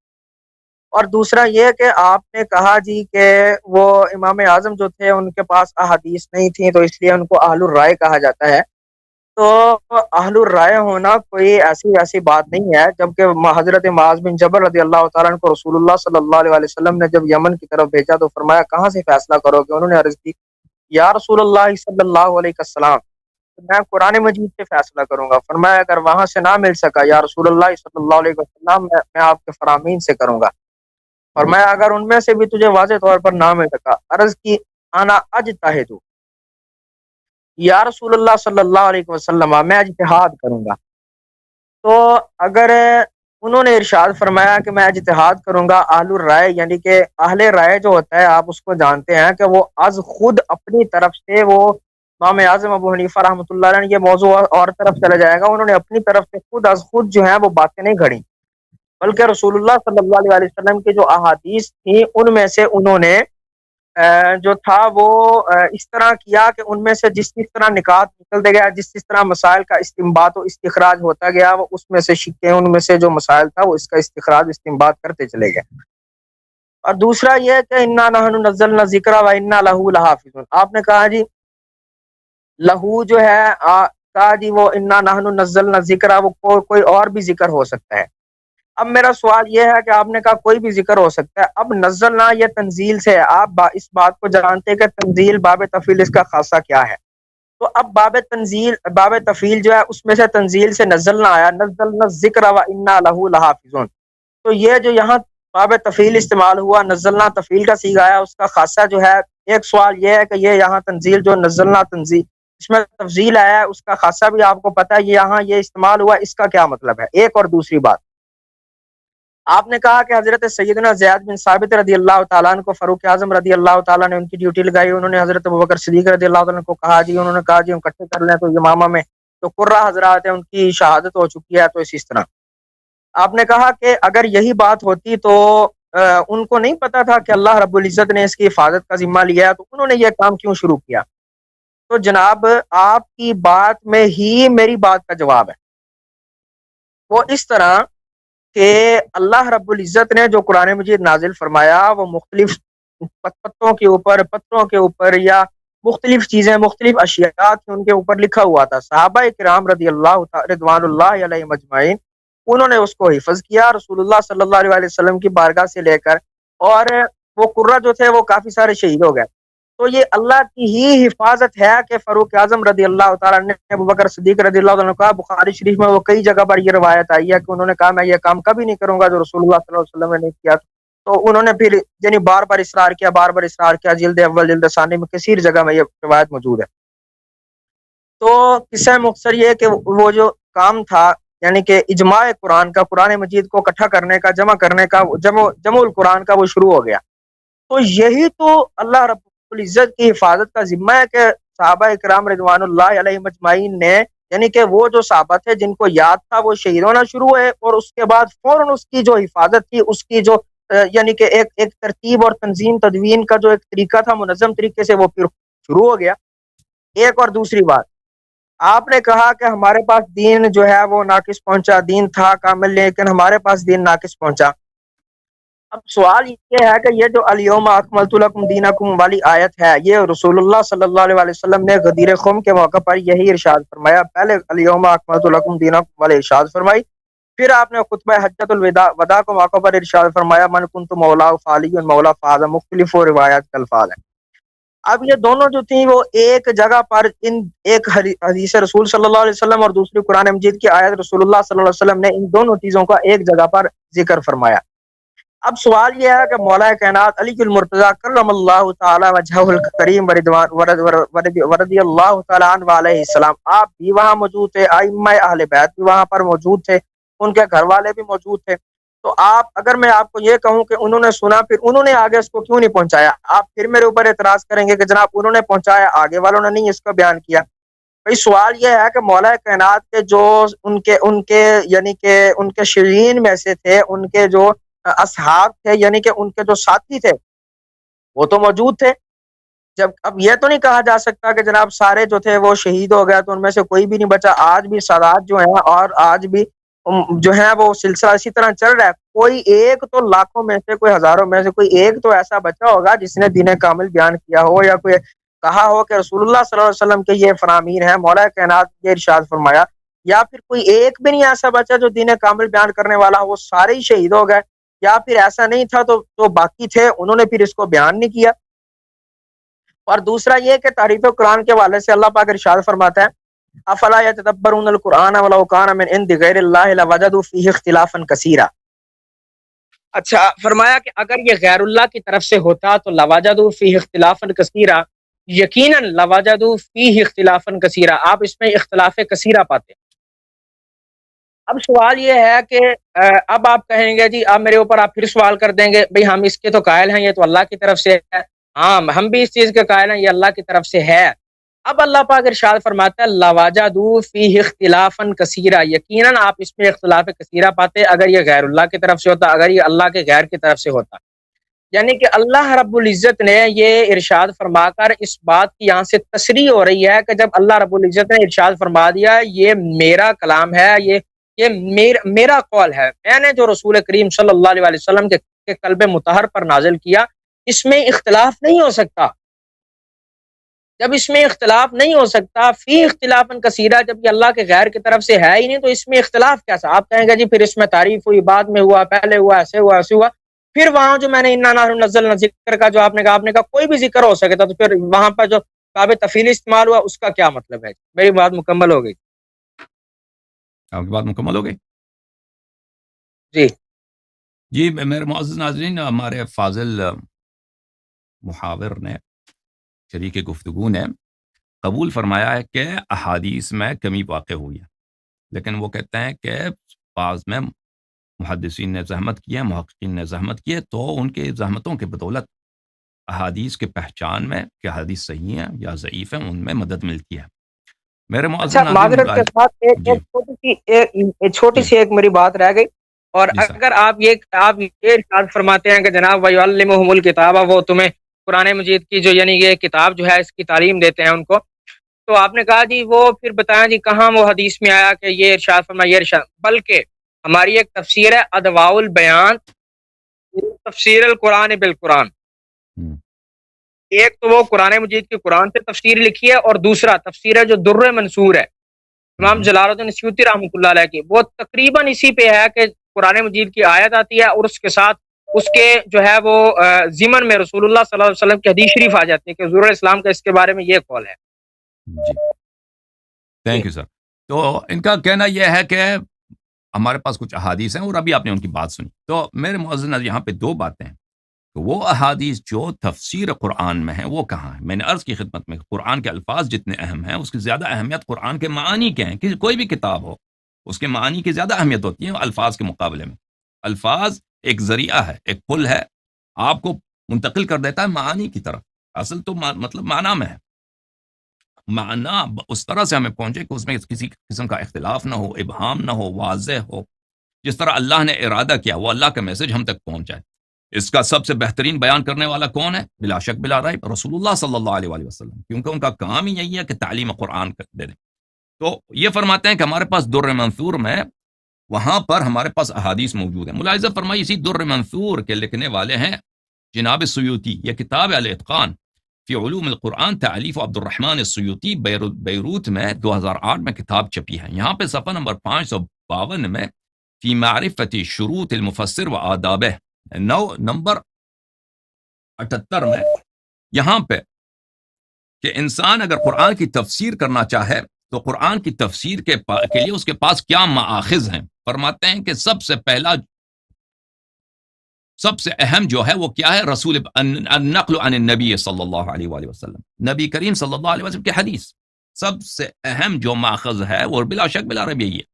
اور دوسرا یہ کہ آپ نے کہا جی کہ وہ امام اعظم جو تھے ان کے پاس احادیث نہیں تھیں تو اس لیے ان کو اہل الرائے کہا جاتا ہے۔ تو اہل الرائے ہونا کوئی ایسی بات نہیں ہے، جبکہ حضرت معاذ بن جبل رضی اللہ تعالیٰ عنہ کو رسول اللہ صلی اللہ علیہ وآلہ وسلم نے جب یمن کی طرف بھیجا تو فرمایا کہاں سے فیصلہ کرو گے؟ انہوں نے عرض کی یا رسول اللہ صلی اللہ علیہ وسلم میں قرآن مجید سے فیصلہ کروں گا۔ فرمایا اگر وہاں سے نہ مل سکا یا رسول اللہ صلی اللہ علیہ وسلم میں آپ کے فرامین سے کروں گا۔ فرمایا اگر ان میں سے بھی تجھے واضح طور پر نہ مل سکا، عرض کی انا اجتہد یا رسول اللہ صلی اللہ علیہ وسلم میں اجتہاد کروں گا۔ تو اگر انہوں نے ارشاد فرمایا کہ میں اجتہاد کروں گا، اہل الرائے یعنی کہ اہل رائے جو ہوتا ہے آپ اس کو جانتے ہیں کہ وہ از خود اپنی طرف سے، وہ امام اعظم ابو حنیفہ رحمۃ اللہ علیہ، یہ موضوع اور طرف چلا جائے گا، انہوں نے اپنی طرف سے خود از خود جو ہیں وہ باتیں نہیں گھڑی، بلکہ رسول اللہ صلی اللہ علیہ وسلم کی جو احادیث تھیں ان میں سے انہوں نے جو تھا وہ اس طرح کیا کہ ان میں سے جس طرح نکات نکلتے گیا، جس طرح مسائل کا استنباط و استخراج ہوتا گیا، وہ اس میں سے شکیں، ان میں سے جو مسائل تھا وہ اس کا استخراج استنباط کرتے چلے گئے۔ اور دوسرا یہ کہ انا نحن نزلنا الذکر و انا لہ لحافظون، آپ نے کہا جی لہو جو ہے کہا جی وہ انا نحن نزلنا الذکر، وہ کوئی اور بھی ذکر ہو سکتا ہے۔ اب میرا سوال یہ ہے کہ آپ نے کہا کوئی بھی ذکر ہو سکتا ہے، اب نزلنا یہ تنزیل سے ہے، آپ اس بات کو جانتے کہ تنزیل باب تفعیل اس کا خاصہ کیا ہے، تو اب باب تفعیل جو ہے اس میں سے تنزیل سے نزلنا آیا، نزلنا الذکر و انا لہ لحافظون، تو یہ جو یہاں باب تفعیل استعمال ہوا، نزلنا تفعیل کا صیغہ آیا، اس کا خاصہ جو ہے، ایک سوال یہ ہے کہ یہ یہاں تنزیل جو نزلنا تنزیل اس میں تفضیل آیا ہے، اس کا خاصہ بھی آپ کو پتہ ہے، یہاں یہ استعمال ہوا، اس کا کیا مطلب ہے؟ ایک اور دوسری بات، آپ نے کہا کہ حضرت سیدنا زید بن ثابت رضی اللہ تعالیٰ عنہ کو فاروق اعظم رضی اللہ تعالیٰ نے ان کی ڈیوٹی لگائی، انہوں نے حضرت ابوبکر صدیق رضی اللہ تعالیٰ عنہ کو کہا جی، انہوں نے کہا جی ہم اکٹھے کر لیں، تو امامہ میں جو قرہ حضرات ہیں ان کی شہادت ہو چکی ہے، تو اسی طرح آپ نے کہا کہ اگر یہی بات ہوتی تو ان کو نہیں پتا تھا کہ اللہ رب العزت نے اس کی حفاظت کا ذمہ لیا ہے، تو انہوں نے یہ کام کیوں شروع کیا؟ تو جناب آپ کی بات میں ہی میری بات کا جواب ہے، وہ اس طرح کہ اللہ رب العزت نے جو قرآن مجید نازل فرمایا وہ مختلف پتوں کے اوپر، پتوں کے اوپر، یا مختلف چیزیں، مختلف اشیاء ان کے اوپر لکھا ہوا تھا۔ صحابہ کرام رضی اللہ رضوان اللہ علیہ مجمعین انہوں نے اس کو حفظ کیا، رسول اللہ صلی اللہ علیہ وسلم کی بارگاہ سے لے کر، اور وہ قرہ جو تھے وہ کافی سارے شہید ہو گئے۔ تو یہ اللہ کی ہی حفاظت ہے کہ فاروق اعظم رضی اللہ تعالیٰ نے ابوبکر صدیق رضی اللہ عنہ کا، بخاری شریف میں وہ کئی جگہ پر یہ روایت آئی ہے کہ انہوں نے کہا میں یہ کام کبھی نہیں کروں گا جو رسول اللہ صلی اللہ علیہ وسلم نے نہیں کیا، تو انہوں نے پھر یعنی بار بار اصرار کیا، جلد اول جلد ثانی میں کثیر جگہ میں یہ روایت موجود ہے۔ تو قصہ مختصر یہ کہ وہ جو کام تھا یعنی کہ اجماع قرآن کا، قرآن مجید کو اکٹھا کرنے کا، جمع کرنے کا، جمع القرآن کا، وہ شروع ہو گیا۔ تو یہی تو اللہ رب العزت کی حفاظت کا ذمہ ہے کہ صحابہ اکرام رضوان اللہ علیہ مجمعین نے، یعنی کہ وہ جو صحابہ تھے جن کو یاد تھا وہ شہید ہونا شروع ہوئے، اور اس کے بعد فوراً اس کی جو حفاظت تھی، اس کی جو یعنی کہ ایک ترتیب اور تنظیم تدوین کا جو ایک طریقہ تھا منظم طریقے سے، وہ پھر شروع ہو گیا۔ ایک اور دوسری بات، آپ نے کہا کہ ہمارے پاس دین جو ہے وہ ناقص پہنچا، دین تھا کامل لیکن ہمارے پاس دین ناقص پہنچا۔ اب سوال یہ ہے کہ یہ جو الیوم اکملت لکم دینکم والی آیت ہے، یہ رسول اللہ صلی اللہ علیہ وسلم نے غدیر خم کے موقع پر یہی ارشاد فرمایا، پہلے الیوم اکملت لکم دینکم والی ارشاد فرمائی، پھر آپ نے خطبہ حجۃ الوداع کے موقع پر ارشاد فرمایا من کنت مولا فعلی مولا فاز، مختلف و روایات کے الفاظ ہیں۔ اب یہ دونوں جو تھیں وہ ایک جگہ پر، ان ایک حدیث رسول صلی اللہ علیہ وسلم اور دوسری قرآن مجید کی آیت رسول اللہ صلی اللہ علیہ وسلم نے ان دونوں چیزوں کا ایک جگہ پر ذکر فرمایا۔ اب سوال یہ ہے کہ مولا کائنات علی المرتضیٰ کرم اللہ تعالی وجہہ الکریم ورضی اللہ تعالی عنہ علیہ السلام، آپ بھی وہاں موجود تھے، ائمہ اہل بیت بھی وہاں پر موجود تھے، ان کے گھر والے بھی موجود تھے، تو آپ اگر میں آپ کو یہ کہوں کہ انہوں نے سنا پھر انہوں نے آگے اس کو کیوں نہیں پہنچایا، آپ پھر میرے اوپر اعتراض کریں گے کہ جناب انہوں نے پہنچایا، آگے والوں نے نہیں اس کو بیان کیا۔ بھئی سوال یہ ہے کہ مولا کائنات کے جو ان کے یعنی کہ ان کے شیعین میں سے تھے، ان کے جو اصحاب تھے یعنی کہ ان کے جو ساتھی تھے وہ تو موجود تھے۔ جب اب یہ تو نہیں کہا جا سکتا کہ جناب سارے جو تھے وہ شہید ہو گئے تو ان میں سے کوئی بھی نہیں بچا۔ آج بھی سادات جو ہیں اور آج بھی جو ہے وہ سلسلہ اسی طرح چل رہا ہے۔ کوئی ایک تو لاکھوں میں سے، کوئی ہزاروں میں سے کوئی ایک تو ایسا بچہ ہوگا جس نے دین کامل بیان کیا ہو یا کوئی کہا ہو کہ رسول اللہ صلی اللہ علیہ وسلم کے یہ فرامین ہیں، مولا کائنات یہ ارشاد فرمایا، یا پھر کوئی ایک بھی نہیں ایسا بچہ جو دین کامل بیان کرنے والا ہو، وہ سارے ہی شہید ہو گئے، یا پھر ایسا نہیں تھا تو باقی تھے انہوں نے پھر اس کو بیان نہیں کیا۔ اور دوسرا یہ کہ تعریف قرآن کے حوالے سے اللہ پاک ارشاد فرماتا ہے افلا یتدبرون القرآن ولو کان من عند غیر اللہ لوجدوا فیہ اختلافا کثیرا۔ اچھا فرمایا کہ اگر یہ غیر اللہ کی طرف سے ہوتا تو لوجدوا فیہ اختلافا کثیرا، یقیناً لوجدوا فیہ اختلافا کثیرا، آپ اس میں اختلاف کثیرہ پاتے ہیں۔ اب سوال یہ ہے کہ اب آپ کہیں گے جی اب میرے اوپر آپ پھر سوال کر دیں گے بھئی ہم اس کے تو قائل ہیں، یہ تو اللہ کی طرف سے ہے۔ ہاں ہم بھی اس چیز کے قائل ہیں، یہ اللہ کی طرف سے ہے۔ اب اللہ پاک ارشاد فرماتا ہے لَوَجَدُوا فِيهِ اخْتِلَافًا كَثِيرًا، یقیناً آپ اس میں اختلاف کثیرہ پاتے اگر یہ غیر اللہ کی طرف سے ہوتا، اگر یہ اللہ کے غیر کی طرف سے ہوتا۔ یعنی کہ اللہ رب العزت نے یہ ارشاد فرما کر اس بات کی یہاں سے تصریح ہو رہی ہے کہ جب اللہ رب العزت نے ارشاد فرما دیا یہ میرا کلام ہے، یہ میرا قول ہے، میں نے جو رسول کریم صلی اللہ علیہ وسلم کے قلب مطہر پر نازل کیا، اس میں اختلاف نہیں ہو سکتا۔ جب اس میں اختلاف نہیں ہو سکتا، فی اختلافاً کثیرہ، جب یہ اللہ کے غیر کی طرف سے ہے ہی نہیں تو اس میں اختلاف کیسا؟ آپ کہیں گے جی پھر اس میں تعریف ہوئی، بعد میں ہوا، پہلے ہوا، ایسے ہوا، ایسے ہوا۔ پھر وہاں جو میں نے انا نحن نزلنا ذکر کا جو آپ نے کہا کوئی بھی ذکر ہو سکتا، تو پھر وہاں پر جو باب تفصیل استعمال ہوا اس کا کیا مطلب ہے؟ میری بات مکمل ہو گئی؟ آپ کی بات مکمل ہو گئی؟ جی جی میرے معزز ناظرین، ہمارے فاضل محاور نے، شریک گفتگو نے قبول فرمایا ہے کہ احادیث میں کمی واقع ہوئی ہے، لیکن وہ کہتے ہیں کہ بعض میں محدثین نے زحمت کی ہے، محققین نے زحمت کی ہے، تو ان کے زحمتوں کے بدولت احادیث کے پہچان میں کہ حدیث صحیح ہیں یا ضعیف ہیں ان میں مدد ملتی ہے۔ میرے معزز اچھا معذرت کے ساتھ ایک چھوٹی سی ایک میری بات رہ گئی، اور اگر آپ یہ ارشاد فرماتے ہیں کہ جناب وَيُعَلِّمُهُمُ الْكِتَابَ، وہ تمہیں قرآن مجید کی جو یعنی یہ کتاب جو ہے اس کی تعلیم دیتے ہیں ان کو، تو آپ نے کہا جی وہ پھر بتائیں جی کہاں وہ حدیث میں آیا کہ یہ ارشاد فرمایا، یہ ارشاد، بلکہ ہماری ایک تفسیر ہے اضواء البیان تفسیر القرآن بالقرآن۔ ایک تو وہ قرآن مجید کی قرآن سے تفسیر لکھی ہے، اور دوسرا تفسیر ہے جو در منصور ہے امام جلال الدین سیوطی رحمۃ اللہ علیہ کی، وہ تقریباً اسی پہ ہے کہ قرآن مجید کی آیت آتی ہے اور اس کے ساتھ اس کے جو ہے وہ ضمن میں رسول اللہ صلی اللہ علیہ وسلم کی حدیث شریف آ جاتی ہے کہ حضور اسلام کا اس کے بارے میں یہ قول ہے۔ جی تھینک یو سر۔ تو ان کا کہنا یہ ہے کہ ہمارے پاس کچھ احادیث ہیں، اور ابھی آپ نے ان کی بات سنی، تو میرے معزز یہاں پہ دو باتیں ہیں کہ وہ احادیث جو تفسیر قرآن میں ہیں وہ کہاں ہیں۔ میں نے عرض کی خدمت میں قرآن کے الفاظ جتنے اہم ہیں اس کی زیادہ اہمیت قرآن کے معانی کے ہیں، کہ کوئی بھی کتاب ہو اس کے معانی کی زیادہ اہمیت ہوتی ہے الفاظ کے مقابلے میں۔ الفاظ ایک ذریعہ ہے، ایک پل ہے، آپ کو منتقل کر دیتا ہے معانی کی طرف، اصل تو مطلب معنی میں ہے، معنی اس طرح سے ہمیں پہنچے کہ اس میں کسی قسم کا اختلاف نہ ہو، ابہام نہ ہو، واضح ہو، جس طرح اللہ نے ارادہ کیا وہ اللہ کا میسج ہم تک پہنچ جائے۔ اس کا سب سے بہترین بیان کرنے والا کون ہے؟ بلا شک بلا ریب رسول اللہ صلی اللہ علیہ وسلم، کیونکہ ان کا کام ہی یہی ہے کہ تعلیم قرآن دے دیں۔ تو یہ فرماتے ہیں کہ ہمارے پاس در منثور میں وہاں پر ہمارے پاس احادیث موجود ہیں۔ ملاحظہ فرمائی اسی در منثور کے لکھنے والے ہیں جناب سیوطی، یہ کتاب الاتقان فی علوم القرآن تعلیف عبد الرحمن السیوطی، بیروت میں 2008 میں کتاب چھپی ہے۔ یہاں پہ صفحہ نمبر 552 میں فی معرفت شروط المفسر و آدابہ، نمبر 78 میں یہاں پہ کہ انسان اگر قرآن کی تفسیر کرنا چاہے تو قرآن کی تفسیر کے لیے اس کے پاس کیا مآخذ ہیں۔ فرماتے ہیں کہ سب سے پہلا، سب سے اہم جو ہے وہ کیا ہے؟ رسول النقل عن النبی صلی اللہ علیہ وآلہ وسلم، نبی کریم صلی اللہ علیہ وسلم کی حدیث سب سے اہم جو ماخذ ہے، وہ بلا شک بلا ریب یہی ہے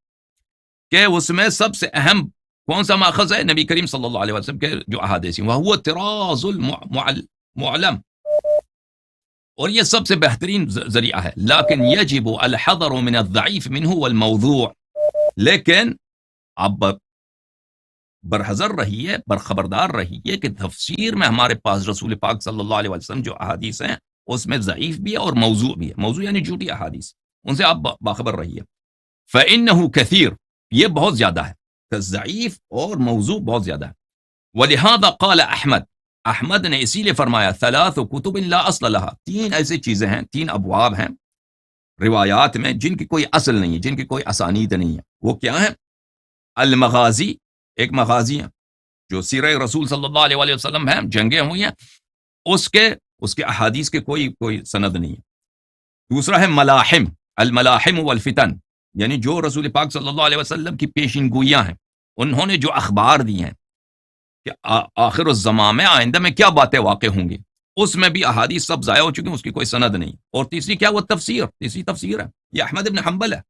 کہ اس میں سب سے اہم کون سا ماخذ ہے؟ نبی کریم صلی اللہ علیہ وسلم کے جو احادیث ہیں، وہو طراز المعلم، اور یہ سب سے بہترین ذریعہ ہے. لیکن یجب الحذر من الضعیف منہ والموضوع، لیکن اب برحذر رہیے، برخبردار رہیے کہ تفسیر میں ہمارے پاس رسول پاک صلی اللہ علیہ وسلم جو احادیث ہیں اس میں ضعیف بھی ہے اور موضوع بھی ہے. موضوع یعنی جھوٹی احادیث، ان سے آپ باخبر رہیے. فإنه كثير، یہ بہت زیادہ ہے، ضعیف اور موضوع بہت زیادہ ہے. ولہذا قال احمد نے اسی لیے فرمایا ثلاث کتب لا اصل لها، تین ایسی چیزیں ہیں، تین ابواب ہیں روایات میں جن کی کوئی اصل نہیں ہے، جن کی کوئی اسانید نہیں ہے. وہ کیا ہیں؟ المغازی، ایک مغازی ہیں جو سیرہ رسول صلی اللہ علیہ وسلم ہیں، جنگیں ہوئی ہیں، اس کے احادیث کے کوئی سند نہیں ہے. دوسرا ہے ملاحم، الملاحم والفتن، یعنی جو رسول پاک صلی اللہ علیہ وسلم کی پیشین گوئیاں ہیں، انہوں نے جو اخبار دی ہیں کہ آخر الزمان میں آئندہ میں کیا باتیں واقع ہوں گی، اس میں بھی احادیث سب ضائع ہو چکی ہیں، اس کی کوئی سند نہیں. اور تیسری کیا؟ وہ تیسری تفسیر ہے. یہ احمد ابن حنبل ہے،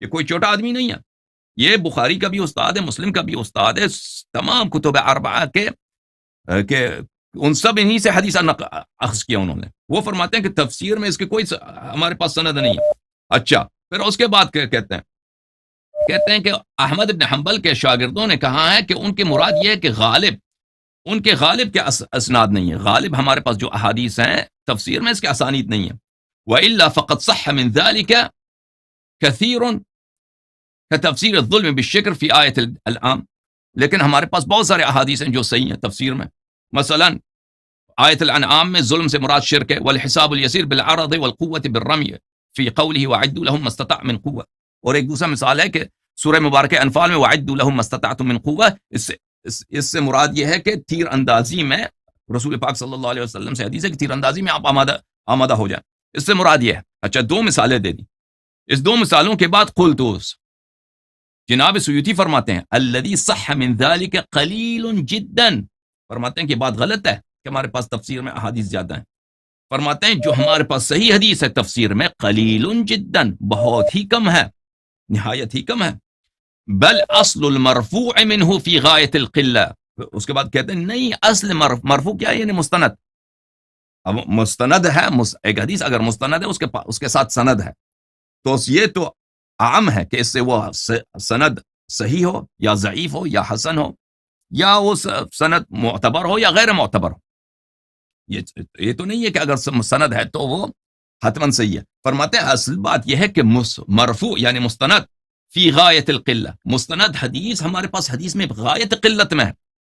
یہ کوئی چھوٹا آدمی نہیں ہے، یہ بخاری کا بھی استاد ہے، مسلم کا بھی استاد ہے، تمام کتب اربعہ کے ان سب انہی سے حدیث اخذ کیا انہوں نے. وہ فرماتے ہیں کہ تفسیر میں اس کے کوئی ہمارے پاس سند نہیں ہے. اچھا، پھر اس کے بعد کہتے ہیں کہ احمد ابن حنبل کے شاگردوں نے کہا ہے کہ ان کے مراد یہ ہے کہ ان کے غالب کے اسناد نہیں ہے. غالب ہمارے پاس جو احادیث ہیں تفسیر میں اس کے اسانید نہیں ہے. وَإِلَّا فَقَدْ صَحَّ مِنْ ذَلِكَ كَثِيرٌ كَتَفْسِيرِ الظُّلْمِ بِالشِّكْرِ فِي آیَةِ الْأَنْعَامِ، لیکن ہمارے پاس بہت سارے احادیث ہیں جو صحیح ہیں تفسیر میں. مثلا آیت الانعام میں ظلم سے مراد شرک ہے. والحساب الیسیر بالعرض والقوة بالرمی فی قوله وعدوا لهم ما استطاع من قوة. اور ایک دوسرا مثال ہے کہ سورہ مبارکہ انفال میں وعدوا لهم ما استطعتم من قوة، اس سے مراد یہ ہے کہ تیر اندازی میں رسول پاک صلی اللہ علیہ وسلم سے حدیث ہے کہ تیر اندازی میں آپ آمادہ ہو جائیں، اس سے مراد یہ ہے. اچھا، دو مثالیں دے دی. اس دو مثالوں کے بعد قلتوس جناب سیوطی فرماتے ہیں الذی صح من ذلك قلیل جدا، فرماتے ہیں کہ بات غلط ہے کہ ہمارے پاس تفسیر میں احادیث زیادہ ہیں. فرماتے ہیں جو ہمارے پاس صحیح حدیث ہے تفسیر میں قلیل جدا، بہت ہی کم ہے، نہایت ہی کم ہے. بل اصل المرفوع منه فی غایت القلہ. اس کے بعد کہتے ہیں نہیں، اصل مرفوع کیا ہے؟ یعنی مستند. اب مستند ہے، ایک حدیث اگر مستند ہے اس کے ساتھ سند ہے، تو یہ تو عام ہے کہ اس سے وہ سند صحیح ہو یا ضعیف ہو یا حسن ہو یا وہ سند معتبر ہو یا غیر معتبر ہو. یہ تو نہیں ہے کہ اگر سند ہے تو وہ حتماً صحیح ہے. فرماتے ہیں اصل بات یہ ہے کہ مرفوع یعنی مستند فی غایت القلہ، مستند حدیث ہمارے پاس حدیث میں غایت قلت میں ہے.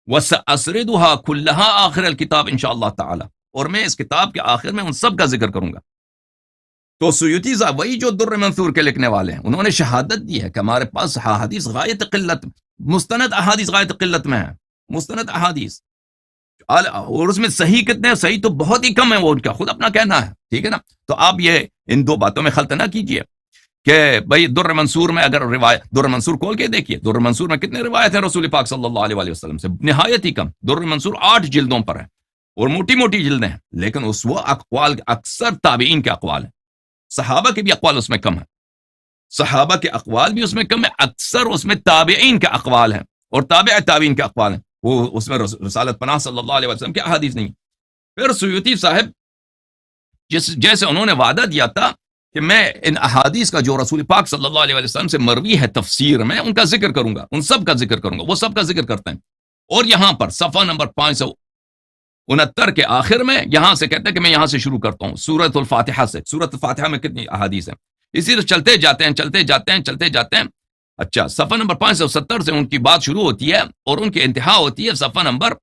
وَسَأَسْرِدُهَا كُلَّهَا آخر الكتاب انشاءاللہ تعالی، اور میں اس کتاب کے آخر میں ان سب کا ذکر کروں گا. تو سیوطی صاحب وہی جو در منصور کے لکھنے والے ہیں، انہوں نے شہادت دی ہے کہ ہمارے پاس حدیث غایت قلت، مستند احادیث غایت قلت میں ہے، مستند احادیث. اور اس میں صحیح کتنے ہیں؟ صحیح تو بہت ہی کم ہے، وہ ان کا خود اپنا کہنا ہے، ٹھیک ہے نا. تو آپ یہ ان دو باتوں میں خلط نہ کیجئے کہ بھئی در منصور میں اگر روایت، در منصور کھول کے دیکھیے، در منصور میں کتنے روایت ہیں رسول پاک صلی اللہ علیہ وسلم سے؟ نہایت ہی کم. در منصور 8 جلدوں پر ہے اور موٹی موٹی جلدیں ہیں، لیکن اس وہ اقوال اکثر تابعین کے اقوال ہیں، صحابہ کے بھی اقوال اس میں کم ہیں، صحابہ کے اقوال بھی اس میں کم ہے، اکثر اس میں تابعین کے اقوال ہیں اور تابع تابعین کے اقوال ہیں. وہ اس میں رسالت پناہ صلی اللہ علیہ وسلم کے احادیث نہیں. پھر سیوطی صاحب جیسے انہوں نے وعدہ دیا تھا کہ میں ان احادیث کا جو رسول پاک صلی اللہ علیہ وسلم سے مروی ہے تفسیر میں، ان کا ذکر کروں گا، ان سب کا ذکر کروں گا. وہ سب کا ذکر کرتے ہیں. اور یہاں پر صفحہ نمبر 569 کے آخر میں یہاں سے کہتے ہیں کہ میں یہاں سے شروع کرتا ہوں سورۃ الفاتحہ سے. سورۃ الفاتحہ میں کتنی احادیث ہیں، اسی طرح چلتے جاتے ہیں. اچھا، صفحہ نمبر 570 سے ان کی بات شروع ہوتی ہے اور ان کی انتہا ہوتی ہے صفحہ نمبر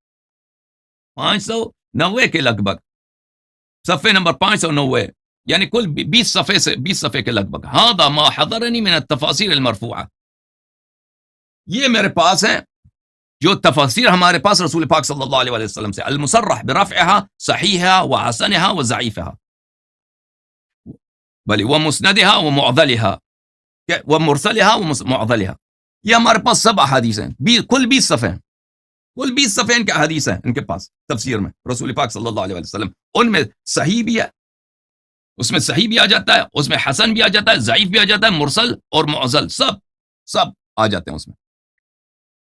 590 کے لگ بھگ، صفحے نمبر 590، یعنی کل 20 صفحے کے لگ بھگ. ہذا ما حضرنی من التفاسیر المرفوعہ، یہ میرے پاس ہے جو تفاسیر ہمارے پاس رسول پاک صلی اللہ علیہ وسلم سے، المصرح برفعها صحیحها وحسنها وضعیفها بل ومسندها ومعضلها ومرسلها ومعضلها. یہ ہمارے پاس سب احادیث ہیں، کل 20 صفحے ہیں، کل 20 صفحے ان کے احادیث ہیں ان کے پاس تفسیر میں رسول پاک صلی اللہ علیہ وسلم. ان میں صحیح بھی ہے، اس میں صحیح بھی آ جاتا ہے، اس میں حسن بھی آ جاتا ہے، ضعیف بھی آ جاتا ہے، مرسل اور معضل سب آ جاتے ہیں اس میں.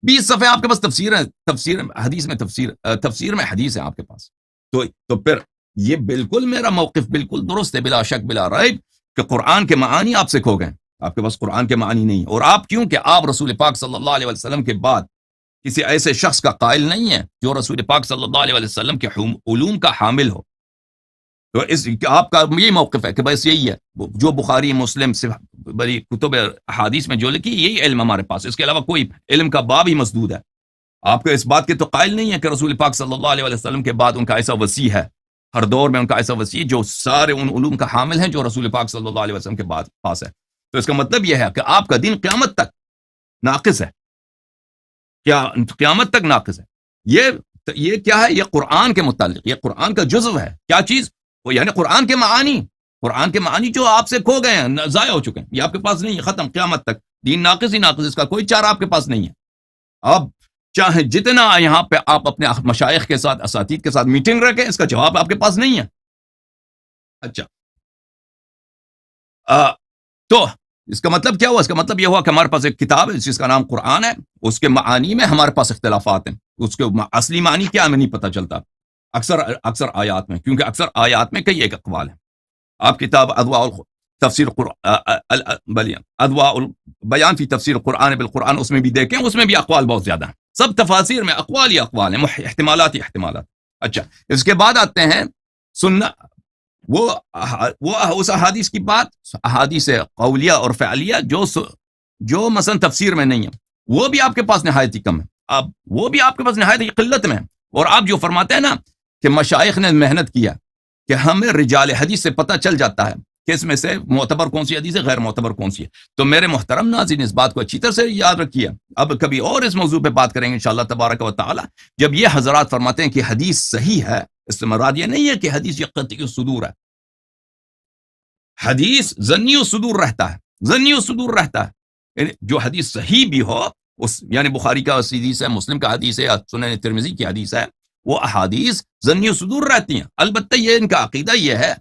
20 صفحے آپ کے پاس تفسیر ہے، تفسیر حدیث میں تفسیر میں حدیث ہے آپ کے پاس. تو پھر یہ بالکل میرا موقف بالکل درست ہے، بلا شک بلا ریب، کہ قرآن کے معانی آپ سے کھو گئے. آپ کے پاس قرآن کے معانی نہیں. اور آپ کیوں کہ آپ رسول پاک صلی اللہ علیہ وسلم کے بعد کسی ایسے شخص کا قائل نہیں ہے جو رسول پاک صلی اللہ علیہ وسلم کے علوم کا حامل ہو. تو آپ کا یہ موقف ہے کہ بس یہی ہے جو بخاری مسلم سے بڑی کتب احادیث میں جو لکھی یہی علم ہمارے پاس، اس کے علاوہ کوئی علم کا باب ہی مسدود ہے. آپ کو اس بات کے تو قائل نہیں ہے کہ رسول پاک صلی اللہ علیہ وسلم کے بعد ان کا ایسا وسیع ہے، ہر دور میں ان کا ایسا وسیع جو سارے ان علوم کا حامل ہیں جو رسول پاک صلی اللہ علیہ وسلم کے بعد پاس ہے. تو اس کا مطلب یہ ہے کہ آپ کا دین قیامت تک ناقص ہے. کیا قیامت تک ناقص ہے؟ یہ کیا ہے؟ یہ قرآن کے متعلق، یہ قرآن کا جزو ہے. کیا چیز؟ وہ یعنی قرآن کے معانی جو آپ سے کھو گئے ہیں، ضائع ہو چکے ہیں، یہ آپ کے پاس نہیں ہے. ختم، قیامت تک دین ناقص ہی ناقص، اس کا کوئی چارہ آپ کے پاس نہیں ہے. اب چاہے جتنا یہاں پہ آپ اپنے مشائخ کے ساتھ، اساتید کے ساتھ میٹنگ رکھیں، اس کا جواب آپ کے پاس نہیں ہے. اچھا، تو اس کا مطلب کیا ہوا؟ اس کا مطلب یہ ہوا کہ ہمارے پاس ایک کتاب ہے جس کا نام قرآن ہے، اس کے معانی میں ہمارے پاس اختلافات ہیں. اس کے اصلی معنی کیا ہمیں نہیں پتہ چلتا اکثر آیات میں، کیونکہ اکثر آیات میں کئی ایک اقوال ہیں. آپ کتاب اضواء البیان فی تفسیر القرآن بالقرآن اس میں بھی دیکھیں، اس میں بھی اقوال بہت زیادہ ہیں. سب تفاسیر میں اقوال ہی اقوال ہیں، احتمالات ہی احتمالات. اچھا، اس کے بعد آتے ہیں سننا، وہ اس احادیث کی بات، احادیث قولیہ اور فعلیہ جو مثلا تفسیر میں نہیں ہے، وہ بھی آپ کے پاس نہایت ہی کم ہے. اب وہ بھی آپ کے پاس نہایت ہی قلت میں ہے. اور آپ جو فرماتے ہیں نا کہ مشائخ نے محنت کیا کہ ہمیں رجال حدیث سے پتہ چل جاتا ہے کہ اس میں سے معتبر کون سی حدیث ہے، غیر معتبر کون سی ہے. تو میرے محترم ناظرین، اس بات کو اچھی طرح سے یاد رکھیے. اب کبھی اور اس موضوع پہ بات کریں گے انشاءاللہ تبارک و تعالی. جب یہ حضرات فرماتے ہیں کہ حدیث صحیح ہے، اس سے مراد یہ نہیں ہے کہ حدیث یہ قطعی الصدور ہے. حدیث ظنی الصدور رہتا ہے، ظنی الصدور رہتا ہے. یعنی جو حدیث صحیح بھی ہو، یعنی بخاری کا حدیث ہے، مسلم کا حدیث ہے، یا سنن ترمذی کی حدیث ہے، وہ احادیث ظنی الصدور رہتی ہیں. البتہ یہ ان کا عقیدہ یہ ہے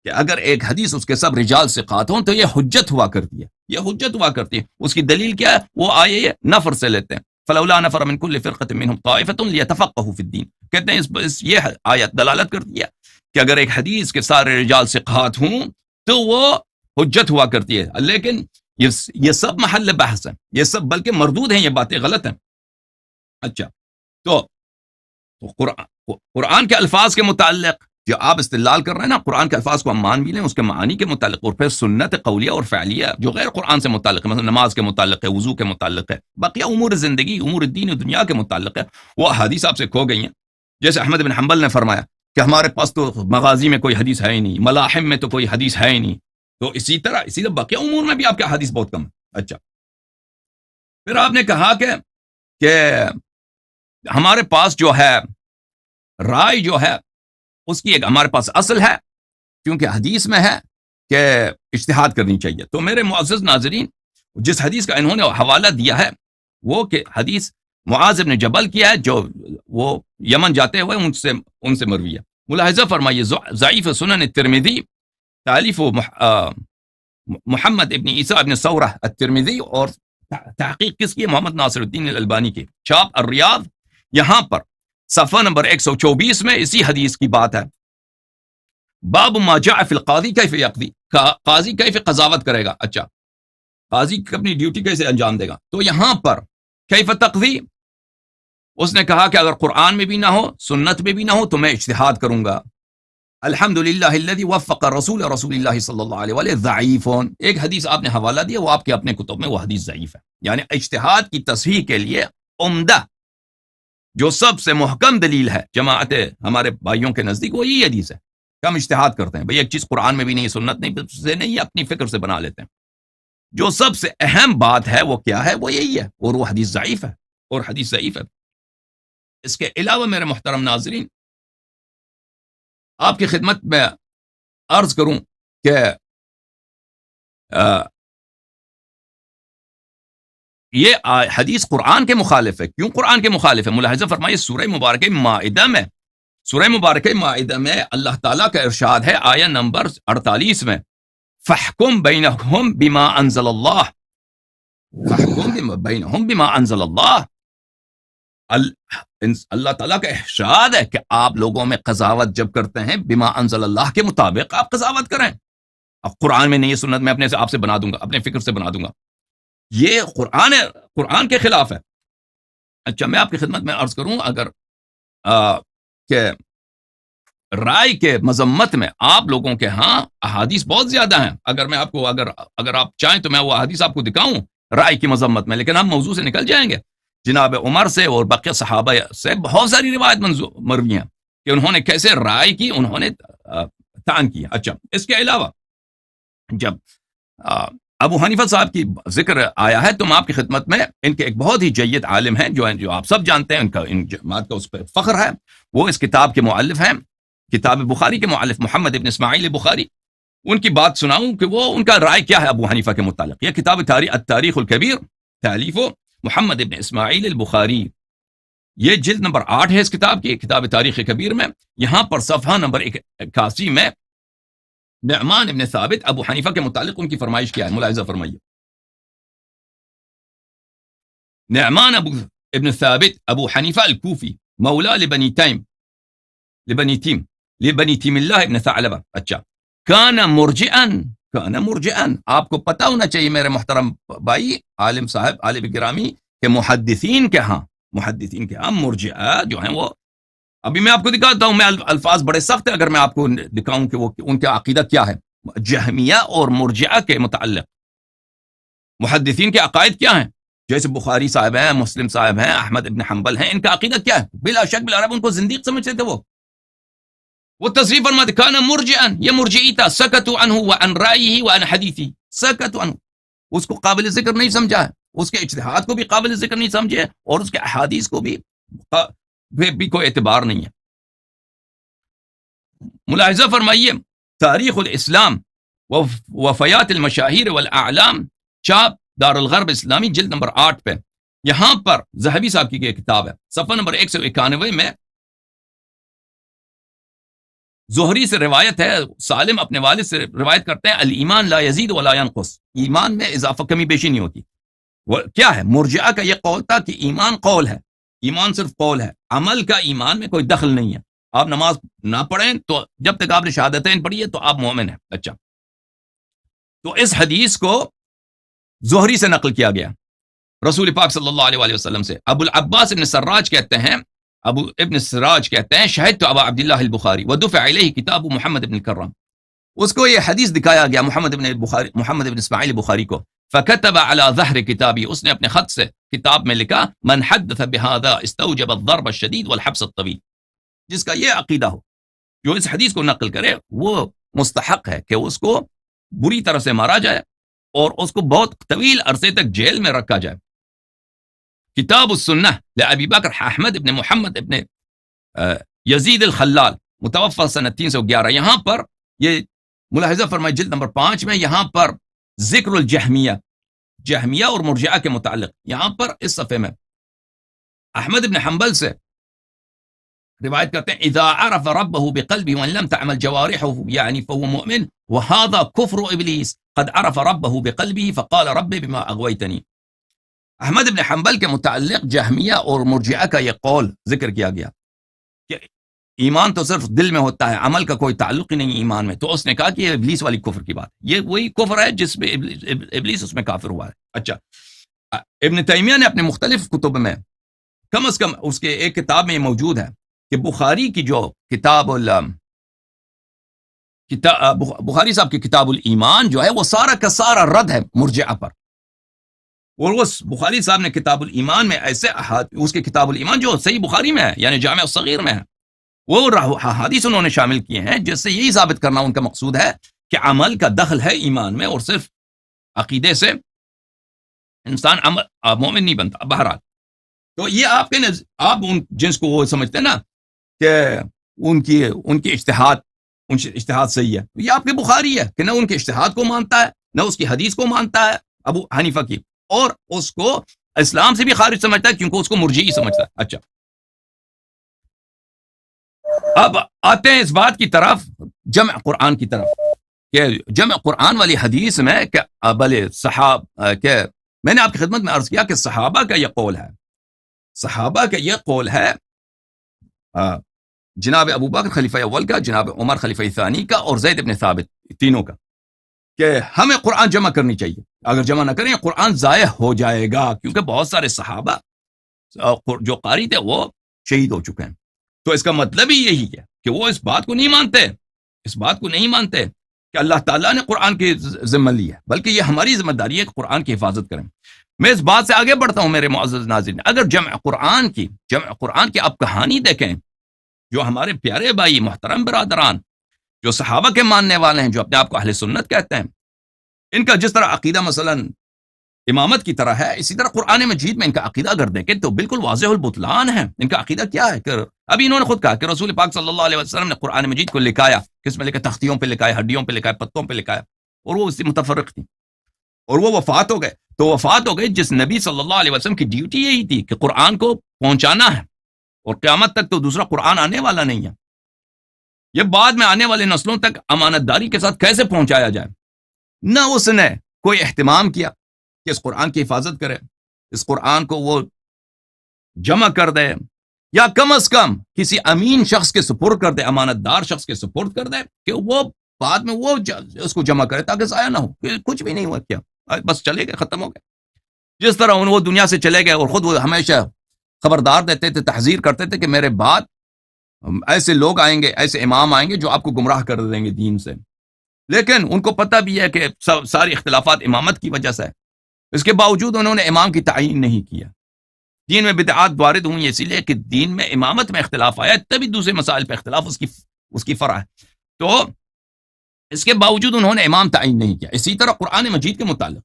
کہ اگر ایک حدیث اس کے سب رجال ثقات ہوں تو یہ حجت ہوا کرتی ہے، یہ حجت ہوا کرتی ہے. اس کی دلیل کیا ہے؟ وہ آیے نفر سے لیتے ہیں، فلولا نفر من كل فرقة منهم طائفة ليتفقهوا في الدين. کہتے ہیں یہ آیت دلالت کرتی ہے کہ اگر ایک حدیث کے سارے رجال ثقات ہوں تو وہ حجت ہوا کرتی ہے. لیکن یہ سب محل بحث ہیں، یہ سب بلکہ مردود ہیں، یہ باتیں غلط ہیں. اچھا، تو قرآن کے الفاظ کے متعلق جو آپ استدلال کر رہے ہیں نا، قرآن کے الفاظ کو ہم مان بھی لیں، اس کے معانی کے متعلق، اور پھر سنت قولیہ اور فعلیہ جو غیر قرآن سے متعلق ہے، مثلا نماز کے متعلق ہے، وضو کے متعلق ہے، باقی امور زندگی، امور دین و دنیا کے متعلق ہے، وہ احادیث آپ سے کھو گئی ہیں. جیسے احمد بن حنبل نے فرمایا کہ ہمارے پاس تو مغازی میں کوئی حدیث ہے ہی نہیں، ملاحم میں تو کوئی حدیث ہے ہی نہیں. تو اسی طرح باقی امور میں بھی آپ کے حدیث بہت کم ہے. اچھا، پھر آپ نے کہا کہ ہمارے پاس جو ہے رائے جو ہے اس کی ایک ہمارے پاس اصل ہے، کیونکہ حدیث میں ہے کہ اجتہاد کرنی چاہیے. تو میرے معزز ناظرین، جس حدیث کا انہوں نے حوالہ دیا ہے وہ کہ حدیث معاذ بن جبل کی ہے، جو وہ یمن جاتے ہوئے ان سے مروی ہے. ملاحظہ فرمائیے، ضعیف سنن الترمذی تالیف محمد ابن عیسیٰ ابن ثورہ الترمذی، اور تحقیق کس کی؟ محمد ناصر الدین الالبانی کی، چھاپ الریاض. یہاں پر صفحہ نمبر 124 میں اسی حدیث کی بات ہے. باب ما جاء فی القاضی کیف یقضی، قاضی کیف قضاوت کرے گا. اچھا، قاضی اپنی ڈیوٹی کیسے انجام دے گا. تو یہاں پر کیف تقضی، اس نے کہا کہ اگر قرآن میں بھی نہ ہو، سنت میں بھی نہ ہو، تو میں اجتہاد کروں گا. الحمدللہ الذی وفق رسول اللہ صلی اللہ علیہ وآلہ ضعیفون. ایک حدیث آپ نے حوالہ دیا، وہ آپ کے اپنے کتب میں وہ حدیث ضعیف ہے. یعنی اجتہاد کی تصحیح کے لیے عمدہ جو سب سے محکم دلیل ہے جماعت ہمارے بھائیوں کے نزدیک، وہ یہی حدیث ہے کہ ہم اجتہاد کرتے ہیں. بھئی ایک چیز قرآن میں بھی نہیں، سنت نہیں، اپنی فکر سے بنا لیتے ہیں. جو سب سے اہم بات ہے وہ کیا ہے؟ وہ یہی ہے، اور وہ حدیث ضعیف ہے، اور حدیث ضعیف ہے. اس کے علاوہ میرے محترم ناظرین، آپ کی خدمت میں عرض کروں کہ یہ حدیث قرآن کے مخالف ہے. کیوں قرآن کے مخالف ہے؟ ملاحظہ فرمائیے، سورہ مبارکہ مائدہ میں اللہ تعالیٰ کا ارشاد ہے، آیہ نمبر 48 میں، فَحْكُمْ بَيْنَهُمْ بِمَا أَنزَلَ اللَّهُ، فَحْكُمْ بَيْنَهُمْ بِمَا أَنزَلَ اللَّهُ. اللہ تعالیٰ کا ارشاد ہے کہ آپ لوگوں میں قضاوت جب کرتے ہیں بما انزل اللہ کے مطابق آپ قضاوت کریں. اب قرآن میں نہیں ہے سنت میں اپنے سے آپ سے بنا دوں گا, اپنے فکر سے بنا دوں گا, یہ قرآن کے خلاف ہے. اچھا میں آپ کی خدمت میں عرض کروں, اگر کہ رائے کے مذمت میں آپ لوگوں کے ہاں احادیث بہت زیادہ ہیں, اگر میں آپ کو اگر آپ چاہیں تو میں وہ احادیث آپ کو دکھاؤں رائے کی مذمت میں, لیکن ہم موضوع سے نکل جائیں گے. جناب عمر سے اور باقی صحابہ سے بہت ساری روایت مروی ہیں کہ انہوں نے کیسے رائے کی, انہوں نے تعین کیا. اچھا اس کے علاوہ جب ابو حنیفہ صاحب کی ذکر آیا ہے تو میں آپ کی خدمت میں ان کے ایک بہت ہی جید عالم ہیں جو آپ سب جانتے ہیں, ان جماعت کا اس پہ فخر ہے, وہ اس کتاب کے مؤلف ہیں, کتاب بخاری کے مؤلف محمد ابن اسماعیل بخاری. ان کی بات سناؤں کہ وہ ان کا رائے کیا ہے ابو حنیفہ کے متعلق. یہ کتاب التاریخ الکبیر تالیف محمد ابن اسماعیل البخاری, یہ جلد نمبر 8 ہے اس کتاب کی, کتاب تاریخ کبیر میں. یہاں پر صفحہ نمبر 81 میں نعمان ابن ثابت ابو حنیفہ کے متعلق ان کی فرمائش کیا ہے, ملاحظہ فرمائیے. نعمان ابن ثابت ابو حنیفہ الکوفی مولا لبنی تیم اللہ ابن ثعلبہ. اچھا کان مرجئن, آپ کو پتہ ہونا چاہیے میرے محترم بھائی عالم صاحب عالم گرامی کہ محدثین کے ہاں مرجئہ جو ہیں وہ, ابھی میں آپ کو دکھاتا ہوں, میں الفاظ بڑے سخت ہیں, اگر میں آپ کو دکھاؤں کہ وہ ان کا عقیدہ کیا ہے. جہمیہ اور مرجئہ کے متعلق محدثین کے عقائد کیا ہیں, جیسے بخاری صاحب ہیں, مسلم صاحب ہیں, احمد ابن حنبل ہیں, ان کا عقیدہ کیا ہے؟ بلا شک بلا ريب ان کو زندیق سمجھتے تھے. وہ تصریح فرماتے کان مرجئن, یہ مرجئی تھا, سکتوا عنہ وعن رائیہ وعن حدیثہ, سکتوا عنہ, اس کو قابل ذکر نہیں سمجھا ہے, اس کے اجتہاد کو بھی قابل ذکر نہیں سمجھے, اور اس کے احادیث کو بھی کوئی اعتبار نہیں ہے. ملاحظہ فرمائیے تاریخ الاسلام وفیات المشاہیر والاعلام, چاپ دار الغرب اسلامی, جلد نمبر 8 پہ. یہاں پر ذہبی صاحب کی کتاب ہے, صفحہ نمبر 191 میں زہری سے روایت ہے, سالم اپنے والد سے روایت کرتے ہیں, الایمان لا یزید ولا ینقص, ایمان میں اضافہ کمی بیشی نہیں ہوتی. کیا ہے مرجئہ کا یہ قول تھا کہ ایمان قول ہے, ایمان صرف قول ہے, عمل کا ایمان میں کوئی دخل نہیں ہے. آپ نماز نہ پڑھیں تو جب تک آپ نے شہادتین پڑھی ہے تو آپ مومن ہیں. اچھا تو اس حدیث کو زہری سے نقل کیا گیا رسول پاک صلی اللہ علیہ وسلم سے. ابو العباس ابن سراج کہتے ہیں, ابو ابن سراج کہتے ہیں, شہدت ابا عبداللہ البخاری ودفع الیہ کتاب محمد ابن کرم, اس کو یہ حدیث دکھایا گیا محمد ابن اسماعیل بخاری کو. فكتب على ظهر کتابی, اس نے اپنے خط سے کتاب میں لکھا, من حدث بهذا استوجب الضرب الشدید والحبس الطویل, جس کا یہ عقیدہ ہو جو اس حدیث کو نقل کرے وہ مستحق ہے کہ اس کو بری طرح سے مارا جائے اور اس کو بہت طویل عرصے تک جیل میں رکھا جائے. کتاب السنہ لابی بکر احمد ابن محمد ابن یزید الخلال, متوفى سنہ 311. یہاں پر یہ ملاحظہ فرمائے جلد نمبر 5 میں, یہاں پر ذکر جہمیہ اور مرجئہ کے متعلق, یہاں پر اس صفحے میں احمد ابن حنبل سے روایت کرتے ہیں, اذا عرف ربه بقلبه وان لم تعمل جوارحه يعني فهو مؤمن وهذا كفر ابلیس قد عرف ربه بقلبه فقال رب بما اغويتني. احمد ابن حنبل کے متعلق جہمیہ اور مرجئہ کا یہ قول ذکر کیا گیا کہ ایمان تو صرف دل میں ہوتا ہے, عمل کا کوئی تعلق ہی نہیں ایمان میں. تو اس نے کہا کہ یہ ابلیس والی کفر کی بات, یہ وہی کفر ہے جس میں ابلیس اس میں کافر ہوا ہے. اچھا ابن تیمیہ نے اپنے مختلف کتب میں, کم از کم اس کے ایک کتاب میں یہ موجود ہے کہ بخاری کی جو بخاری صاحب کی کتاب الایمان جو ہے وہ سارا کا سارا رد ہے مرجئہ پر. اور اس بخاری صاحب نے کتاب الایمان میں ایسے اس کے کتاب الایمان جو صحیح بخاری میں ہے یعنی جامع الصغیر میں ہے, وہ حدیث انہوں نے شامل کیے ہیں جس سے یہی ثابت کرنا ان کا مقصود ہے کہ عمل کا دخل ہے ایمان میں, اور صرف عقیدے سے انسان مومن نہیں بنتا. بہرحال تو یہ آپ کے آپ ان جنس کو وہ سمجھتے ہیں نا کہ ان کی اجتہاد صحیح ہے, یہ آپ کے بخاری ہے کہ نہ ان کے اجتہاد کو مانتا ہے نہ اس کی حدیث کو مانتا ہے ابو حنیفہ کی, اور اس کو اسلام سے بھی خارج سمجھتا ہے کیونکہ اس کو مرجئی سمجھتا ہے. اچھا اب آتے ہیں اس بات کی طرف, جمع قرآن کی طرف, کہ جمع قرآن والی حدیث میں کہ بلے صحاب کہ میں نے آپ کی خدمت میں عرض کیا کہ صحابہ کا یہ قول ہے صحابہ کا یہ قول ہے، جناب ابو بکر خلیفہ اول کا، جناب عمر خلیفہ ثانی کا، اور زید بن ثابت تینوں کا، کہ ہمیں قرآن جمع کرنی چاہیے، اگر جمع نہ کریں قرآن ضائع ہو جائے گا، کیونکہ بہت سارے صحابہ جو قاری تھے وہ شہید ہو چکے ہیں۔ تو اس کا مطلب ہی یہی ہے کہ وہ اس بات کو نہیں مانتے، اس بات کو نہیں مانتے کہ اللہ تعالیٰ نے قرآن کی ذمہ لی ہے، بلکہ یہ ہماری ذمہ داری ہے کہ قرآن کی حفاظت کریں۔ میں اس بات سے آگے بڑھتا ہوں میرے معزز ناظرین، اگر جمع قرآن کی آپ کہانی دیکھیں، جو ہمارے پیارے بھائی محترم برادران جو صحابہ کے ماننے والے ہیں، جو اپنے آپ کو اہل سنت کہتے ہیں، ان کا جس طرح عقیدہ مثلا امامت کی طرح ہے، اسی طرح قرآن مجید میں ان کا عقیدہ اگر دیکھیں تو بالکل واضح البطلان ہے۔ ان کا عقیدہ کیا ہے کہ ابھی انہوں نے خود کہا کہ رسول پاک صلی اللہ علیہ وسلم نے قرآن مجید کو لکھایا، کس میں لکھا؟ تختیوں پہ لکھایا، ہڈیوں پہ لکھایا، پتوں پہ لکھایا، اور وہ اس سے متفرق تھی، اور وہ وفات ہو گئے۔ تو وفات ہو گئی جس نبی صلی اللہ علیہ وسلم کی ڈیوٹی یہی تھی کہ قرآن کو پہنچانا ہے، اور قیامت تک تو دوسرا قرآن آنے والا نہیں ہے، یہ بعد میں آنے والے نسلوں تک امانت داری کے ساتھ کیسے پہنچایا جائے۔ نہ اس نے کوئی اہتمام کیا کہ اس قرآن کی حفاظت کرے، اس قرآن کو وہ جمع کر دے، یا کم از کم کسی امین شخص کے سپرد کر دے، امانت دار شخص کے سپرد کر دے کہ وہ بعد میں وہ اس کو جمع کرے تاکہ ضائع نہ ہو۔ کچھ بھی نہیں ہوا، کیا بس چلے گئے، ختم ہو گئے۔ جس طرح وہ دنیا سے چلے گئے اور خود وہ ہمیشہ خبردار دیتے تھے، تحذیر کرتے تھے کہ میرے بعد ایسے لوگ آئیں گے، ایسے امام آئیں گے جو آپ کو گمراہ کر دیں گے دین سے، لیکن ان کو پتہ بھی ہے کہ ساری اختلافات امامت کی وجہ سے ہے، اس کے باوجود انہوں نے امام کی تعین نہیں کیا۔ دین میں بدعات وارد ہوئی اسی لیے کہ دین میں امامت میں اختلاف آیا، تبھی دوسرے مسائل پہ اختلاف اس کی فرع ہے، تو اس کے باوجود انہوں نے امام تعین نہیں کیا۔ اسی طرح قرآن مجید کے متعلق،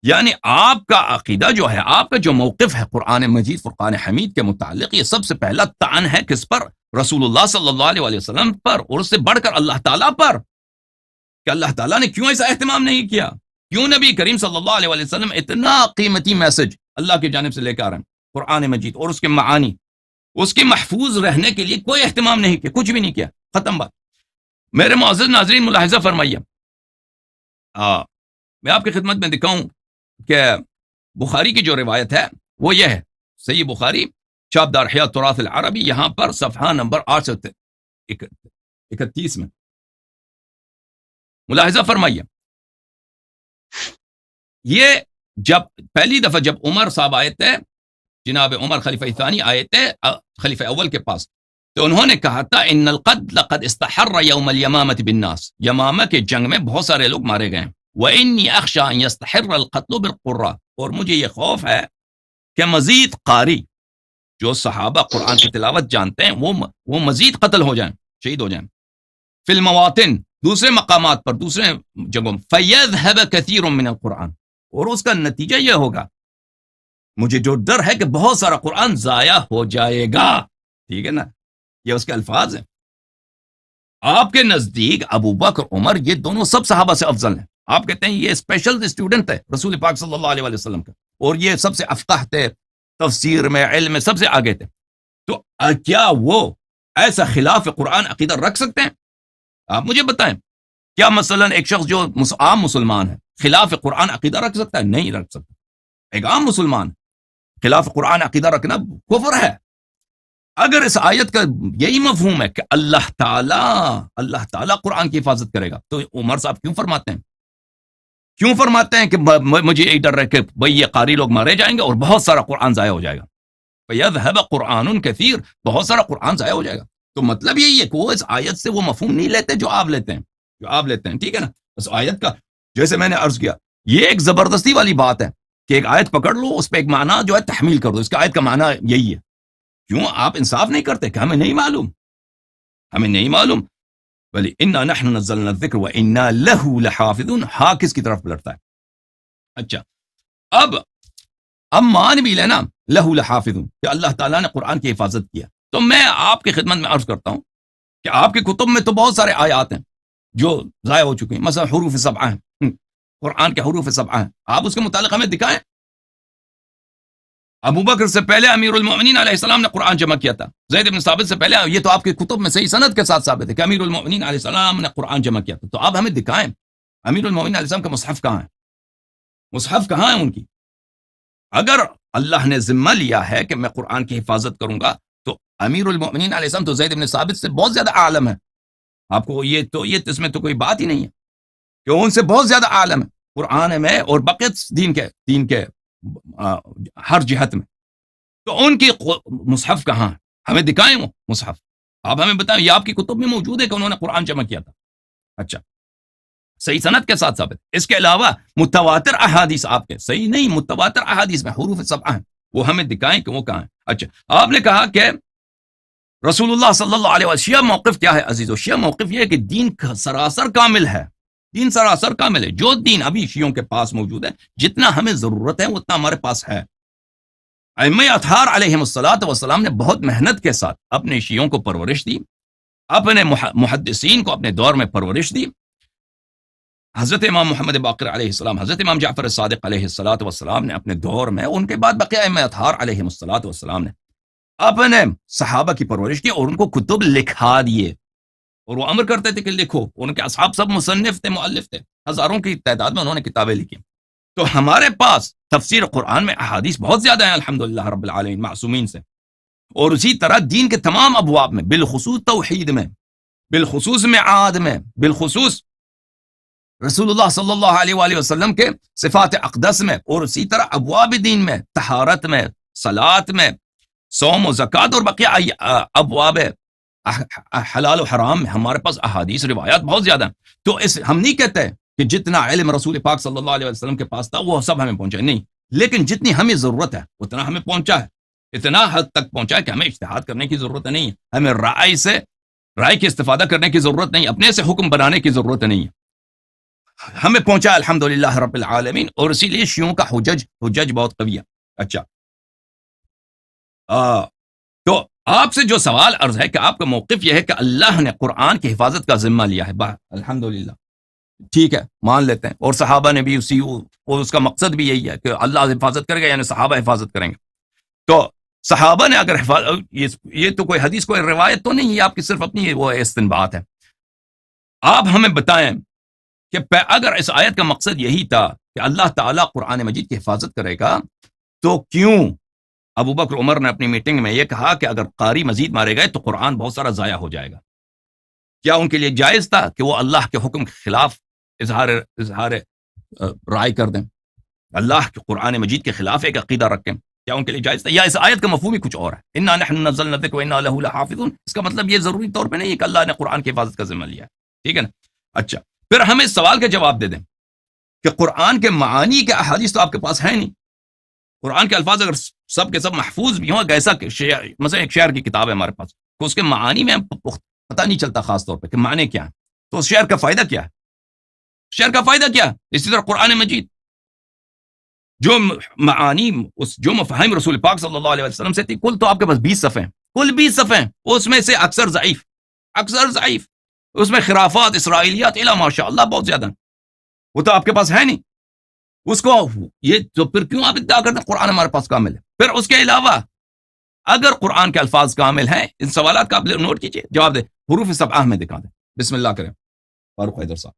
یعنی آپ کا عقیدہ جو ہے، آپ کا جو موقف ہے قرآن مجید فرقان حمید کے متعلق، یہ سب سے پہلا طعن ہے کس پر؟ رسول اللہ صلی اللہ علیہ وسلم پر، اور اس سے بڑھ کر اللہ تعالیٰ پر، کہ اللہ تعالیٰ نے کیوں ایسا اہتمام نہیں کیا؟ کیوں نبی کریم صلی اللہ علیہ وسلم اتنا قیمتی میسج اللہ کی جانب سے لے کر آ رہے ہیں، قرآن مجید اور اس کے معانی، اس کے محفوظ رہنے کے لیے کوئی اہتمام نہیں کیا، کچھ بھی نہیں کیا، ختم بات۔ میرے معزز ناظرین ملاحظہ فرمائیے، میں آپ کی خدمت میں دکھاؤں کہ بخاری کی جو روایت ہے وہ یہ ہے، صحیح بخاری چاپدار احیاء التراث العربی، یہاں پر صفحہ نمبر 831 میں ملاحظہ فرمائیے، یہ جب پہلی دفعہ جب عمر صاحب آئے تھے، جناب عمر خلیفہ ثانی آئے تھے خلیفہ اول کے پاس، تو انہوں نے کہا تھا ان القتل لقد استحر یوم الیمامۃ بالناس، یمامہ کے جنگ میں بہت سارے لوگ مارے گئے ہیں، وانی اخشى ان يستحر القتل بالقراء، اور مجھے یہ خوف ہے کہ مزید قاری جو صحابہ قرآن کی تلاوت جانتے ہیں وہ مزید قتل ہو جائیں، شہید ہو جائیں، فی المواطن، دوسرے مقامات پر، دوسرے جگہوں، فیذهب کثیر من القرآن، اور اس کا نتیجہ یہ ہوگا، مجھے جو ڈر ہے کہ بہت سارا قرآن ضائع ہو جائے گا، ٹھیک ہے نا، یہ اس کے الفاظ ہیں۔ آپ کے نزدیک ابو بکر عمر یہ دونوں سب صحابہ سے افضل ہیں، آپ کہتے ہیں یہ اسپیشل اسٹوڈنٹ ہے رسول پاک صلی اللہ علیہ وسلم کا، اور یہ سب سے افقہ تھے، تفسیر میں، علم میں سب سے آگے تھے، تو کیا وہ ایسا خلاف قرآن عقیدہ رکھ سکتے ہیں؟ آپ مجھے بتائیں، کیا مثلا ایک شخص جو عام مسلمان ہے خلاف قرآن عقیدہ رکھ سکتا ہے؟ نہیں رکھ سکتا۔ ایک عام مسلمان خلاف قرآن عقیدہ رکھنا کفر ہے۔ اگر اس آیت کا یہی مفہوم ہے کہ اللہ تعالیٰ قرآن کی حفاظت کرے گا، تو عمر صاحب کیوں فرماتے ہیں کہ مجھے یہی ڈر ہے کہ بھئی یہ قاری لوگ مارے جائیں گے اور بہت سارا قرآن ضائع ہو جائے گا، فَيَذْهَبَ قُرْآنٌ كَثِيرٌ، بہت سارا قرآن ضائع ہو جائے گا۔ تو مطلب یہی ہے کہ وہ اس آیت سے وہ مفہوم نہیں لیتے جو آپ لیتے ہیں، ٹھیک ہے نا۔ اس آیت کا جیسے میں نے عرض کیا، یہ ایک زبردستی والی بات ہے کہ ایک آیت پکڑ لو، اس پہ ایک معنی جو ہے تحمیل کر دو، اس کا آیت کا معنی یہی ہے۔ کیوں آپ انصاف نہیں کرتے کہ ہمیں نہیں معلوم؟ بلی انا نحن نزلنا الذکر وانا له لحافظون، ہاں کس کی طرف پلٹتا ہے؟ اچھا، اب مان بھی لینا لہو لحافظون کہ اللہ تعالیٰ نے قرآن کی حفاظت کیا، تو میں آپ کی خدمت میں عرض کرتا ہوں کہ آپ کی کتب میں تو بہت سارے آیات ہیں جو ضائع ہو چکے ہیں، مثلا حروف 7 ہیں، قرآن کے حروف 7 ہیں، آپ اس کے متعلق ہمیں دکھائیں۔ ابو بکر سے پہلے امیر المؤمنین علیہ السلام نے قرآن جمع کیا تھا، زید بن ثابت سے پہلے، یہ تو آپ کی کتب میں صحیح سند کے ساتھ ثابت ہے کہ امیر المؤمنین علیہ السلام نے قرآن جمع کیا تھا، تو آپ ہمیں دکھائیں امیر المؤمنین علیہ السلام کا مصحف کہاں ہے ان کی؟ اگر اللہ نے ذمہ لیا ہے کہ میں قرآن کی حفاظت کروں گا، تو امیر المؤمنین علیہ السلام تو زید بن ثابت سے بہت زیادہ عالم ہے. آپ کو یہ اس میں تو کوئی بات ہی نہیں ہے کہ ان سے بہت زیادہ عالم ہے قرآن میں اور بقیت دین کے ہر جہت میں. تو ان کی مصحف کہاں ہے؟ ہمیں دکھائیں وہ مصحف، آپ ہمیں بتائیں. یہ آپ کی کتب میں موجود ہے کہ انہوں نے قرآن جمع کیا تھا. اچھا، صحیح سند کے ساتھ ثابت. اس کے علاوہ متواتر احادیث آپ کے صحیح نہیں، متواتر احادیث میں حروف سبعہ ہیں، وہ ہمیں دکھائیں کہ وہ کہاں ہیں. اچھا، آپ نے کہا کہ رسول اللہ صلی اللہ علیہ وسلم شیعہ موقف کیا ہے عزیزو؟ شیعہ موقف یہ ہے کہ دین سراسر کامل ہے، دین سراسر کامل ہے. جو دین ابھی شیعوں کے پاس موجود ہے، جتنا ہمیں ضرورت ہے اتنا ہمارے پاس ہے. ائمہ اطہار علیہم الصلوۃ والسلام نے بہت محنت کے ساتھ اپنے شیعوں کو پرورش دی، اپنے محدثین کو اپنے دور میں پرورش دی. حضرت امام محمد باقر علیہ السلام، حضرت امام جعفر الصادق علیہ الصلوۃ والسلام نے اپنے دور میں، ان کے بعد بقیہ ائمہ اطہار علیہم الصلوۃ والسلام نے اپنے صحابہ کی پرورش کی اور ان کو کتب لکھا دیے، اور وہ امر کرتے تھے کہ لکھو. ان کے اصحاب سب مصنف تھے، مؤلف تھے، ہزاروں کی تعداد میں انہوں نے کتابیں لکھی. تو ہمارے پاس تفسیر قرآن میں احادیث بہت زیادہ ہیں الحمدللہ رب العالمین، معصومین سے. اور اسی طرح دین کے تمام ابواب میں، بالخصوص توحید میں، بالخصوص میعاد میں، بالخصوص رسول اللہ صلی اللہ علیہ وآلہ وسلم کے صفات اقدس میں، اور اسی طرح ابواب دین میں، طہارت میں، صلاۃ میں، صوم و زکوٰۃ اور بقیہ ابواب حلال و حرام میں ہمارے پاس احادیث روایات بہت زیادہ ہیں. تو ہم نہیں کہتے کہ جتنا علم رسول پاک صلی اللہ علیہ وسلم کے پاس تھا وہ سب ہمیں پہنچا، نہیں، لیکن جتنی ہمیں ضرورت ہے اتنا ہمیں پہنچا ہے. اتنا حد تک پہنچا ہے کہ ہمیں اجتہاد کرنے کی ضرورت نہیں ہے، ہمیں رائے کی استفادہ کرنے کی ضرورت نہیں، اپنے سے حکم بنانے کی ضرورت نہیں ہے. ہمیں پہنچا الحمدللہ رب العالمین. اور اسی لیے شیعوں کا حجج بہت قوی ہے. اچھا، تو آپ سے جو سوال عرض ہے کہ آپ کا موقف یہ ہے کہ اللہ نے قرآن کی حفاظت کا ذمہ لیا ہے. الحمدللہ، ٹھیک ہے، مان لیتے ہیں. اور صحابہ نے بھی اس کا مقصد بھی یہی ہے کہ اللہ حفاظت کرے گا، یعنی صحابہ حفاظت کریں گے. تو صحابہ نے اگر یہ تو کوئی حدیث، کوئی روایت تو نہیں ہے، آپ کی صرف اپنی وہ استنباط ہے. آپ ہمیں بتائیں کہ اگر اس آیت کا مقصد یہی تھا کہ اللہ تعالیٰ قرآن مجید کی حفاظت کرے گا، تو کیوں ابو بکر عمر نے اپنی میٹنگ میں یہ کہا کہ اگر قاری مزید مارے گئے تو قرآن بہت سارا ضائع ہو جائے گا؟ کیا ان کے لیے جائز تھا کہ وہ اللہ کے حکم کے خلاف اظہار رائے کر دیں، اللہ کے قرآن مجید کے خلاف ایک عقیدہ رکھیں؟ کیا ان کے لیے جائز تھا؟ یا اس آیت کا مفہوم ہی کچھ اور ہے؟ انا نحن نزلنا الذکر وانا لہ لحافظون. اس کا مطلب یہ ضروری طور پہ نہیں ہے کہ اللہ نے قرآن کی حفاظت کا ذمہ لیا ہے. ٹھیک ہے نا؟ اچھا، پھر ہمیں اس سوال کا جواب دے دیں کہ قرآن کے معانی کے احادیث تو آپ کے پاس ہے نہیں. قرآن کے الفاظ اگر سب کے سب محفوظ بھی ہوں، ایسا مثلا ایک شعر کی کتاب ہے ہمارے پاس، تو اس کے معانی میں پتہ نہیں چلتا خاص طور پہ کہ معنی کیا ہے، تو اس شعر کا فائدہ کیا ہے؟ شعر کا فائدہ کیا ہے؟ اسی طرح قرآن مجید جو معانی، جو مفاہیم رسول پاک صلی اللہ علیہ وسلم سے تھی، کل تو آپ کے پاس 20 صفحے ہیں، کل 20 صفحے ہیں. اس میں سے اکثر ضعیف، اس میں خرافات، اسرائیلیات الا ماشاء اللہ بہت زیادہ ہیں. وہ تو آپ کے پاس ہے نہیں. اس کو یہ تو پھر کیوں آپ ادعا کرتے ہیں قرآن ہمارے پاس کامل ہے؟ پھر اس کے علاوہ اگر قرآن کے الفاظ کامل ہیں، ان سوالات کا آپ نوٹ کیجئے، جواب دیں. حروف سبعہ میں دکھا دیں. بسم اللہ کریں. فاروق حیدر صاحب.